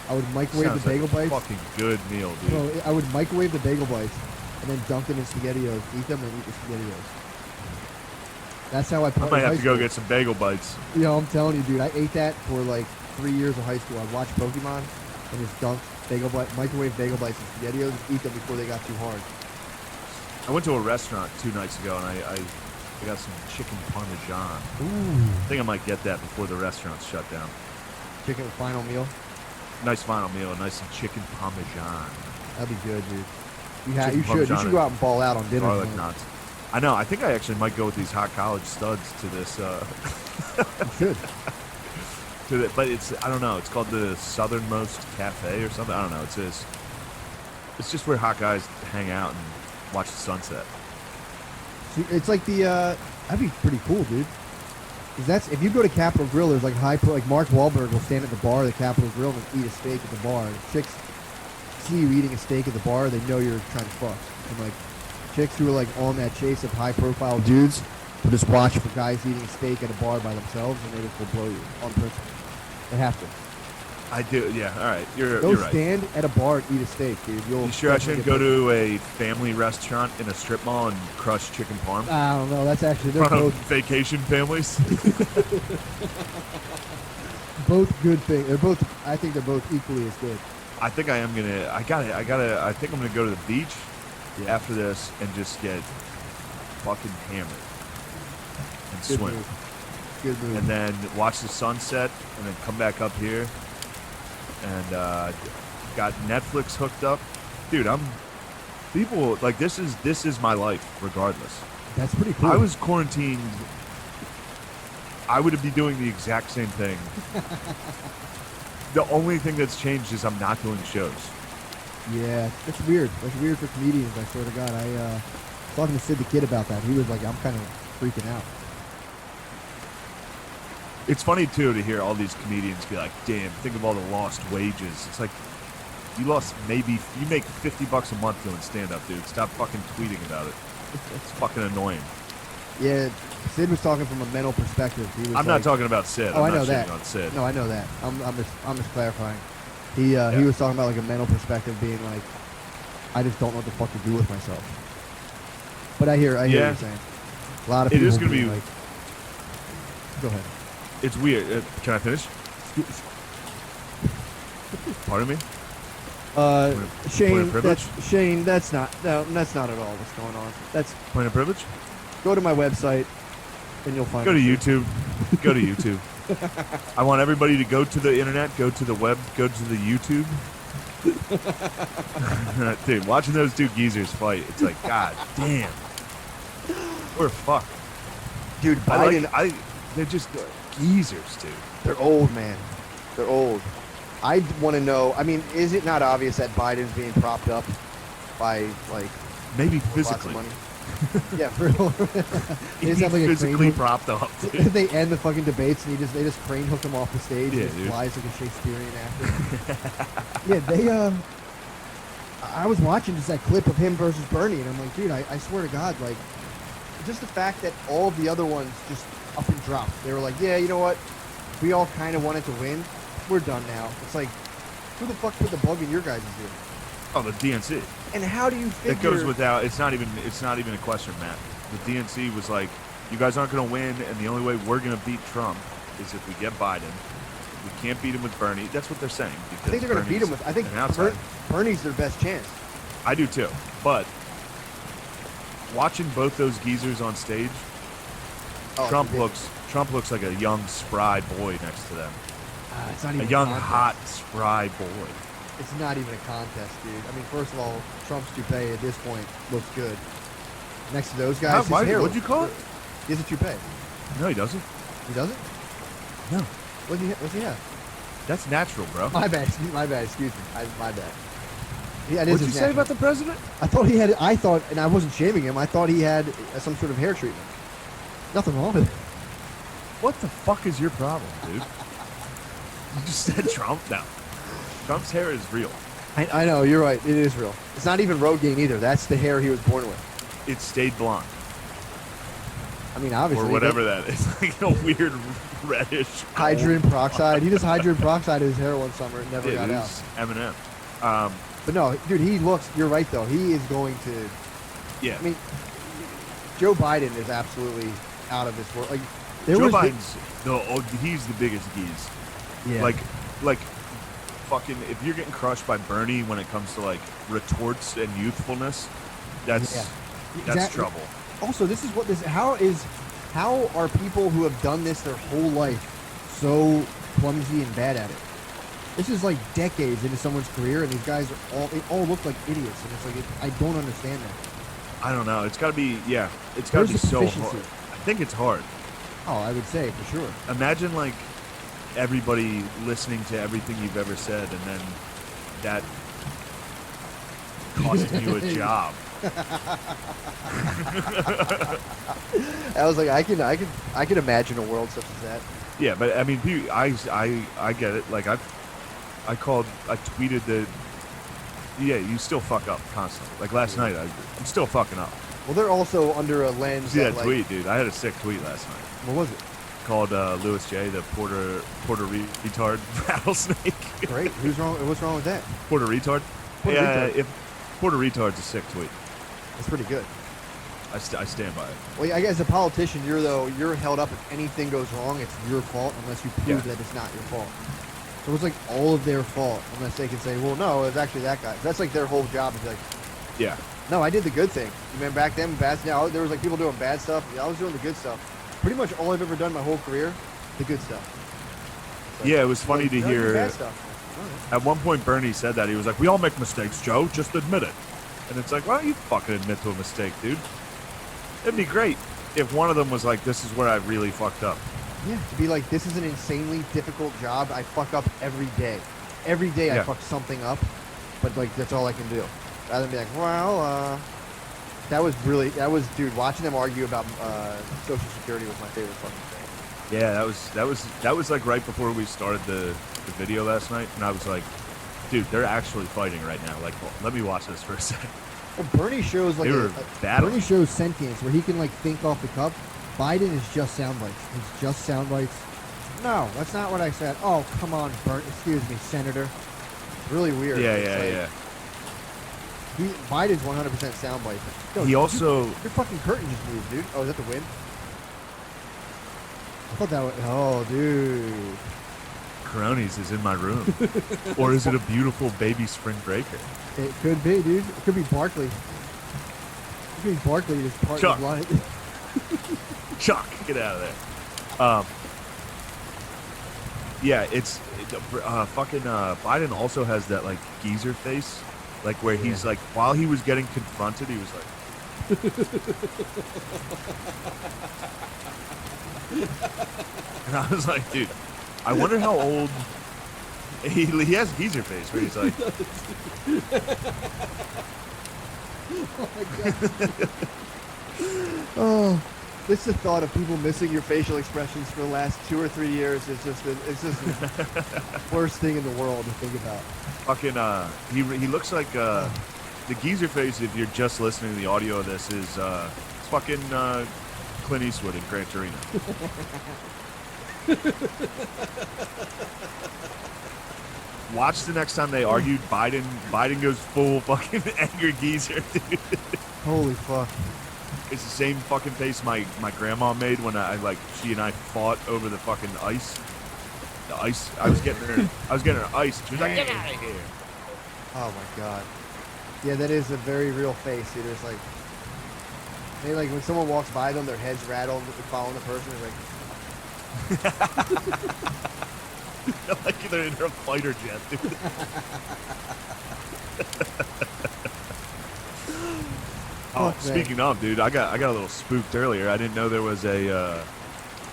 I would microwave Sounds the bagel like a bites. fucking good meal, dude. Bro, I would microwave the bagel bites and then dunk them in SpaghettiOs, eat them, and eat the SpaghettiOs. That's how I I put might have to go get some bagel bites. You know, I'm telling you, dude, I ate that for like 3 years of high school. I'd watch Pokemon and just dunk microwave bagel bites and SpaghettiOs and eat them before they got too hard. I went to a restaurant 2 nights ago, and I got some chicken parmesan. Ooh. I think I might get that before the restaurant's shut down. Chicken final meal. Nice final meal, nice and chicken parmesan. That'd be good, dude. You Chicken should. You parmesan should go out and ball out on dinner. Garlic tonight. knots. I know. I think I actually might go with these hot college studs to this. You should. But I don't know. It's called the Southernmost Cafe or something. I don't know. It's just where hot guys hang out and watch the sunset. See, it's like that'd be pretty cool, dude. 'Cause that's if you go to Capitol Grill, there's like like Mark Wahlberg will stand at the bar of the Capitol Grill and eat a steak at the bar. And chicks see you eating a steak at the bar, they know you're trying to fuck. And like chicks who are like on that chase of high profile dudes will just watch for guys eating a steak at a bar by themselves, and they just will blow you on purpose. They have to. I do. Yeah. All right. You're Go right. stand at a bar and eat a steak, dude. You'll You sure I definitely shouldn't get go blown. to a family restaurant in a strip mall and crush chicken parm? I don't know. That's actually In they're front of both vacation families? good things. They're both. I think they're both equally as good. I think I am gonna. I think I'm gonna go to the beach after this and just get fucking hammered and Good swim, move. Good move. and then watch the sunset, and then come back up here, and got Netflix hooked up, dude. People like this is my life regardless. That's pretty cool. I was quarantined. I would be doing the exact same thing. The only thing that's changed is I'm not doing shows. Yeah, that's weird. That's weird for comedians. I swear to God. I was talking to Sid the Kid about that. He was like, I'm kind of freaking out. It's funny too to hear all these comedians be like, "Damn, think of all the lost wages." It's like you make $50 a month doing stand-up, dude. Stop fucking tweeting about it. It's fucking annoying. Yeah, Sid was talking from a mental perspective. He was I'm not talking about Sid. Oh, I'm I know not that. shitting on Sid. No, I know that. I'm just clarifying. He was talking about like a mental perspective, being like, I just don't know what the fuck to do with myself. But I hear what you're saying. A lot of It people is gonna being be- like. Go ahead. It's weird. Can I finish? Pardon me? Shane, point of privilege? that's not at all what's going on. That's Point of privilege? Go to my website, and you'll find. Go to it. YouTube. Go to YouTube. I want everybody to go to the internet, go to the web, go to the YouTube. Dude, watching those two geezers fight, it's like, god damn. We're fucked. Dude, Biden. They're just geezers, dude. They're old, man. They're old. I want to know. I mean, is it not obvious that Biden's being propped up by like Maybe lots of physically. money? Yeah, for real. They He's just have like a physically crane hook. propped up, dude. They end the fucking debates and they just crane hook him off the stage Yeah, and he dude. flies like a Shakespearean actor. Yeah, they I was watching just that clip of him versus Bernie and I'm like, dude, I swear to God, like just the fact that all of the other ones just up and dropped. They were like, yeah, you know what? We all kind of wanted to win. We're done now. It's like, who the fuck put the bug in your guys' ear? Oh, the DNC. And how do you figure? It goes without. It's not even a question, Matt. The DNC was like, you guys aren't going to win, and the only way we're going to beat Trump is if we get Biden. We can't beat him with Bernie. That's what they're saying. I think they're going to beat him with. I think an outsider. Bernie's their best chance. I do too. But watching both those geezers on stage, Oh, Trump it's looks like a young spry boy next to them. it's not A even young contest. hot spry boy. It's not even a contest, dude. I mean, first of all, Trump's toupee at this point looks good. Next to those guys, his hair What'd you looks call good. it? He has a toupee. No, he doesn't. He doesn't? No, What's he have? that's natural, bro. My bad. Excuse me. My bad. Yeah, What'd you say about the president? I thought, and I wasn't shaming him. I thought he had some sort of hair treatment. Nothing wrong with it. What the fuck is your problem, dude? You just said Trump now. Trump's hair is real. I know, you're right. It is real. It's not even rogaine either. That's the hair he was born with. It stayed blonde. I mean, obviously. Or whatever that is. Like a weird reddish. Hydrogen peroxide. He just hydrogen peroxide his hair one summer and never got out. Eminem. But no, dude, he looks. You're right though. He is going to. Yeah. I mean, Joe Biden is absolutely out of this world. Like Joe Biden's he's the biggest geese. Yeah. Like fucking if you're getting crushed by Bernie when it comes to like retorts and youthfulness, that's trouble. Also, this is what this. How are people who have done this their whole life so clumsy and bad at it? This is like decades into someone's career, and these guys they all look like idiots, and it's like I don't understand that. I don't know. It's got to be It's got to be Where's the so proficiency? hard. I think it's hard. Oh, I would say for sure. Imagine like everybody listening to everything you've ever said, and then that costing you a job. I was like, I can imagine a world such as that. Yeah, but I mean, I get it. Like I tweeted that. Yeah, you still fuck up constantly. Like last night, I'm still fucking up. Well, they're also under a lens. See that like, tweet, dude? I had a sick tweet last night. What was it? Called Louis J. the Puerto retard rattlesnake. Great. Who's wrong? What's wrong with that? Puerto retard. Puerto retard. If Puerto retard's a sick tweet. That's pretty good. I stand by it. Well, I guess as a politician, you're held up. If anything goes wrong, it's your fault unless you prove that it's not your fault. So it's like all of their fault unless they can say, well, no, it's actually that guy. That's like their whole job is be like, yeah. No, I did the good thing. You remember back then, there was like people doing bad stuff. I was doing the good stuff. Pretty much all I've ever done my whole career, the good stuff. So, Yeah, it was funny to no, you do hear. bad stuff. At one point, Bernie said that. He was like, we all make mistakes, Joe. Just admit it. And it's like, why don't you fucking admit to a mistake, dude? It'd be great if one of them was like, this is where I really fucked up. Yeah, to be like, this is an insanely difficult job. I fuck up every day. Every day I fuck something up, but like that's all I can do. Rather than be like, well, dude, watching them argue about Social Security was my favorite fucking thing. Yeah, that was like right before we started the video last night, and I was like, dude, they're actually fighting right now. Like, let me watch this for a second. Well, Bernie shows like They were battling. Bernie shows sentience where he can like think off the cuff. Biden is just sound bites. He's just sound bites. No, that's not what I said. Oh, come on, excuse me, Senator. Really weird. Yeah. Biden's 100% sound bites. Yo, He also your fucking curtain just moved, dude. Oh, is that the wind? I thought that was. Oh, dude. Coronies is in my room, or is it a beautiful baby spring breaker? It could be, dude. It could be Barkley. It could be Barkley just part Chuck. of light. Chuck, get out of there. Yeah, fucking Biden also has that like geezer face, like where he's like while he was getting confronted, he was like. And I was like, dude, I wonder how old he has geezer face where he's like. Oh my god. Oh, just the thought of people missing your facial expressions for the last 2 or 3 years is just the worst thing in the world to think about. Fucking he looks like the geezer face. If you're just listening to the audio of this, is it's fucking Clint Eastwood in Gran Torino. Watch the next time they argued. Biden goes full fucking angry geezer, dude. Holy fuck. It's the same fucking face my grandma made when she and I fought over the fucking ice. The ice. I was getting her ice. And she was like, "Get out of here!" Oh my god. Yeah, that is a very real face, dude. It's like, they like when someone walks by them, their heads rattle, following the person. It's like, Like they're in a fighter jet, dude. Oh, Fuck, speaking of, dude, I got a little spooked earlier. I didn't know there was a.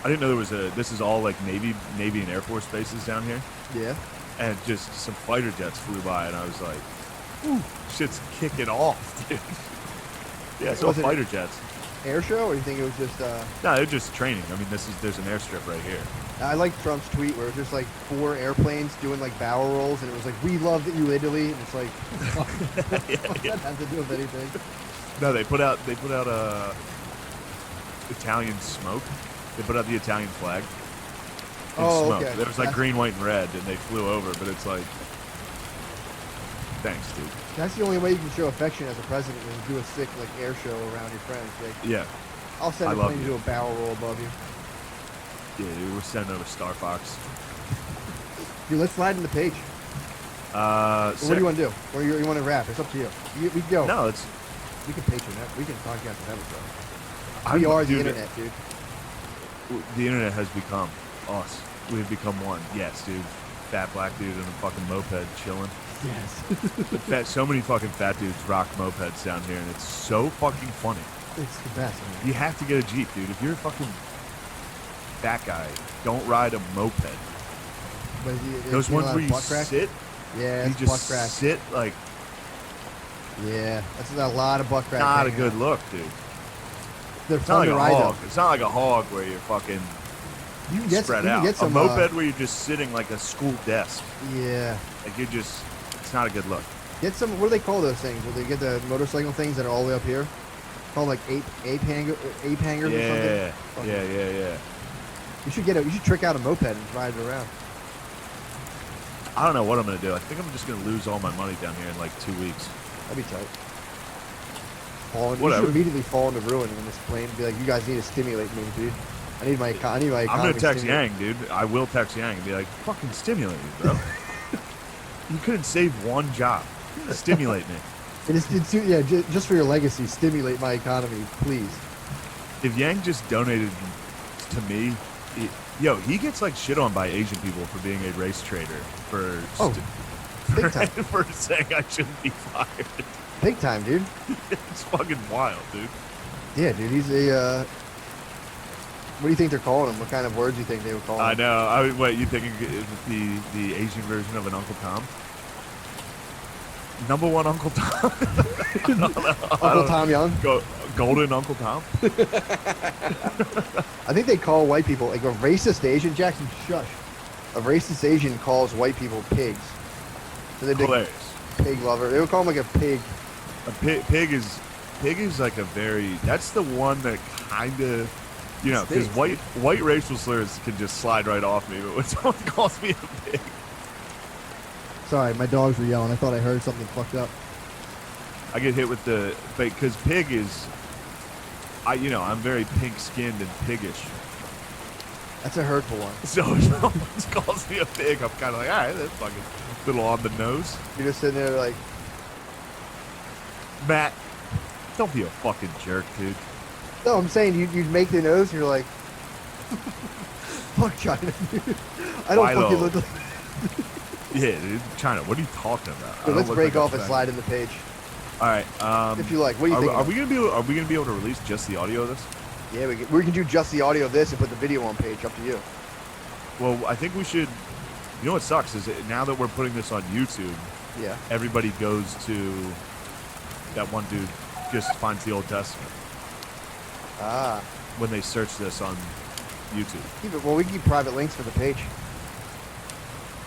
This is all like Navy and Air Force bases down here, yeah. and just some fighter jets flew by, and I was like, "Ooh, shit's kicking off, dude." Yeah, so Was it fighter jets. Air show, or you think it was just? No, they're just training. I mean, there's an airstrip right here. I like Trump's tweet where it was just like 4 airplanes doing like barrel rolls, and it was like, "We love you, Italy," and it's like, what that have to do with anything? No, they put out Italian smoke. They put out the Italian flag. And smoke. Okay. There was like green, white, and red, and they flew over. But it's like, thanks, dude. That's the only way you can show affection as a president is do a sick like air show around your friends. Like, Yeah, I'll send I a love plane to you. do a barrel roll above you. yeah, dude. We're sending over Star Fox. Dude, let's slide in the page. What do you want to do? Or you want to rap? It's up to you. We can go. No, it's. We can Patreon that. We can podcast an episode. We are the internet, dude. The internet has become us. We have become one. Yes, dude. Fat black dude in a fucking moped chilling. Yes. So many fucking fat dudes rock mopeds down here, and it's so fucking funny. It's the best, man. You have to get a Jeep, dude. If you're a fucking fat guy, don't ride a moped. But Those you know, ones where you butt crack? sit, Yeah, you it's just butt crack. sit like Yeah, that's a lot of butt crack. not a hanging good out. look, dude. They're It's not fun like to a ride hog. though. It's not like a hog where you're fucking You can get spread you can out. get some, a moped where you're just sitting like a school desk. Yeah. Like you're just, it's not a good look. Get some. What do they call those things? Where they get the motorcycle things that are all the way up here? Called like ape hangers or something. Yeah, Fucking- yeah. You should You should trick out a moped and ride it around. I don't know what I'm gonna do. I think I'm just gonna lose all my money down here in like 2 weeks. That'd be tight. You Whatever. should immediately fall into ruin in this plane and be like, "You guys need to stimulate me, dude. I need my I'm economy gonna text stimulated." Yang, dude. I will text Yang and be like, fucking stimulate me, bro. You couldn't save one job. Stimulate me. Just for your legacy, stimulate my economy, please. If Yang just donated to me, he gets like shit on by Asian people for being a race trader for Big time. for saying I shouldn't be fired. Big time, dude. It's fucking wild, dude. Yeah, dude. He's a. What do you think they're calling him? What kind of words do you think they would call him? I know. What you thinking? The Asian version of an Uncle Tom? Number one Uncle Tom. Uncle Tom Young. Golden Uncle Tom. I think they call white people like a racist Asian. Jackson, shush. A racist Asian calls white people pigs. So they're big Hilarious. pig lover. They would call him like a pig. A pig is like a very. That's the one that kind of, because Stinks. white racial slurs can just slide right off me, but when someone calls me a pig, Sorry, my dogs were yelling. I thought I heard something fucked up. I get hit with the because pig is. I'm very pink-skinned and piggish. That's a hurtful one. So if someone calls me a pig, I'm kind of like, all right, that's fucking a little on the nose. You're just sitting there like, Matt, don't be a fucking jerk, dude. No, I'm saying you'd make the nose and you're like, fuck China, dude. I don't Philo. fucking look like. Yeah, dude. China, what are you talking about? I Dude, don't let's look break like a off and fag. slide in the page. All right. If you like. What do you think? Are we gonna be able to release just the audio of this? Yeah, we can do just the audio of this and put the video on page. Up to you. Well, I think we should. You know what sucks is now that we're putting this on YouTube, Yeah. everybody goes to that one dude just finds the Old Testament Ah. when they search this on YouTube. Well, we can keep private links for the page.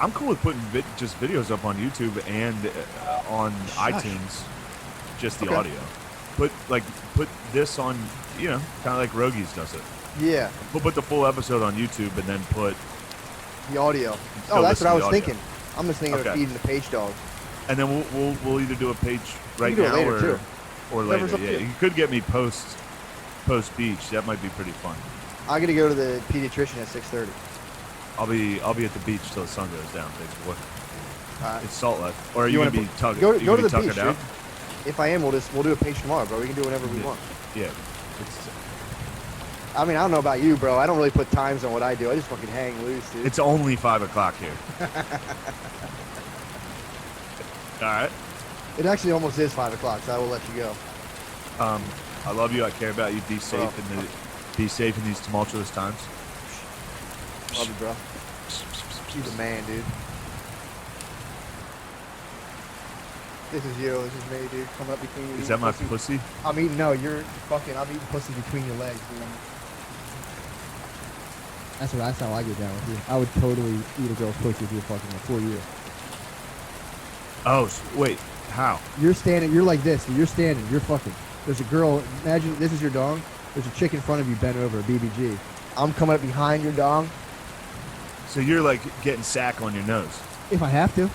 I'm cool with putting just videos up on YouTube and on iTunes, just the Okay. audio. Put this on, kind of like Rogies does it. Yeah. We'll put the full episode on YouTube and then put, The audio. Still Oh, that's listen what I to was the audio. thinking. I'm just thinking of Okay. feeding the page dog. and then we'll either do a page right do it now later, or too. later. Whatever's up to Yeah, you. you could get me post beach. That might be pretty fun. I gotta go to the pediatrician at 6:30. I'll be at the beach till the sun goes down. Thanks, boy. Alright. It's salt life. Or are You you wanna gonna be put- tugging? go you to gonna the be tugging beach, out? dude. If I am, we'll do a page tomorrow, bro. We can do whatever we want. Yeah. It's, I mean, I don't know about you, bro. I don't really put times on what I do. I just fucking hang loose, dude. it's only 5:00 here. All right. It actually almost is 5 o'clock, so I will let you go. I love you. I care about you. Be safe Bro. be safe in these tumultuous times. Love you, bro. You're the man, dude. This is you. This is me, dude. Coming up between you. Is that my pussy? I'm eating. No, I'm eating pussy between your legs, dude. That's how I get down with you. I would totally eat a girl's pussy if you were fucking her for you. Oh, wait. How? You're standing. You're like this. You're standing. You're fucking. There's a girl. Imagine this is your dong. There's a chick in front of you bent over, BBG. I'm coming up behind your dong. So you're like getting sack on your nose. If I have to.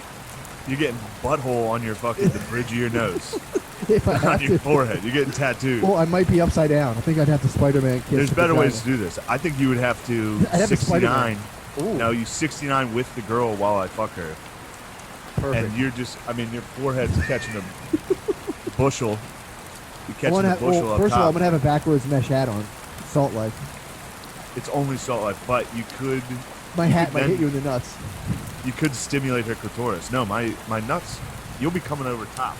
You're getting butthole on your fucking the bridge of your nose. If I On have your to. forehead. You're getting tattooed. Well, I might be upside down. I think I'd have to Spider-Man kiss. There's the better vagina. ways to do this. I think you would have to I'd have to 69. Ooh. No, you 69 with the girl while I fuck her. Perfect. And you're just, your forehead's catching a bushel. You're catching Well, a bushel up first of all, top. I'm gonna have a backwards mesh hat on. Salt life. It's only salt life, but you could My hat then- might hit you in the nuts. you could stimulate her clitoris. No, my nuts. You'll be coming over top.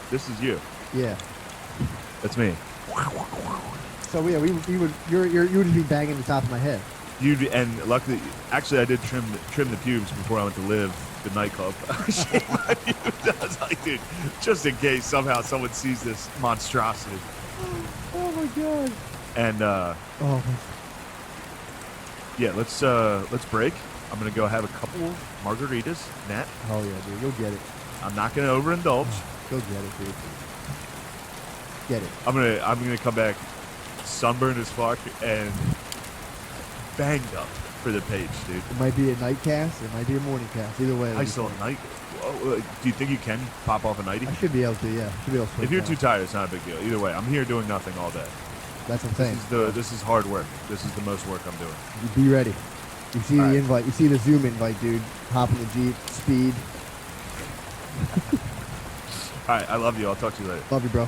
This is you. Yeah. That's me. So yeah, you would just be banging the top of my head. And luckily, actually, I did trim the pubes before I went to live the nightclub. Shave my pubes. I was like, dude, just in case somehow someone sees this monstrosity. Oh my god. And Oh my. yeah, let's break. I'm gonna go have a couple margaritas. Nat, Oh yeah, dude. You'll get it. I'm not gonna overindulge. Go get it, dude. Get it. I'm gonna come back sunburned as fuck and banged up for the page, dude. It might be a night cast. It might be a morning cast. Either way. it'll I be still fun. night. Do you think you can pop off a nightie? I should be able to. Yeah. Should be able to. swing If you're past. too tired, it's not a big deal. Either way, I'm here doing nothing all day. That's what I'm saying. This is hard work. This is the most work I'm doing. You be ready. You see All the right. invite. You see the Zoom invite, dude. Hop in the Jeep. Speed. All right, I love you. I'll talk to you later. Love you, bro.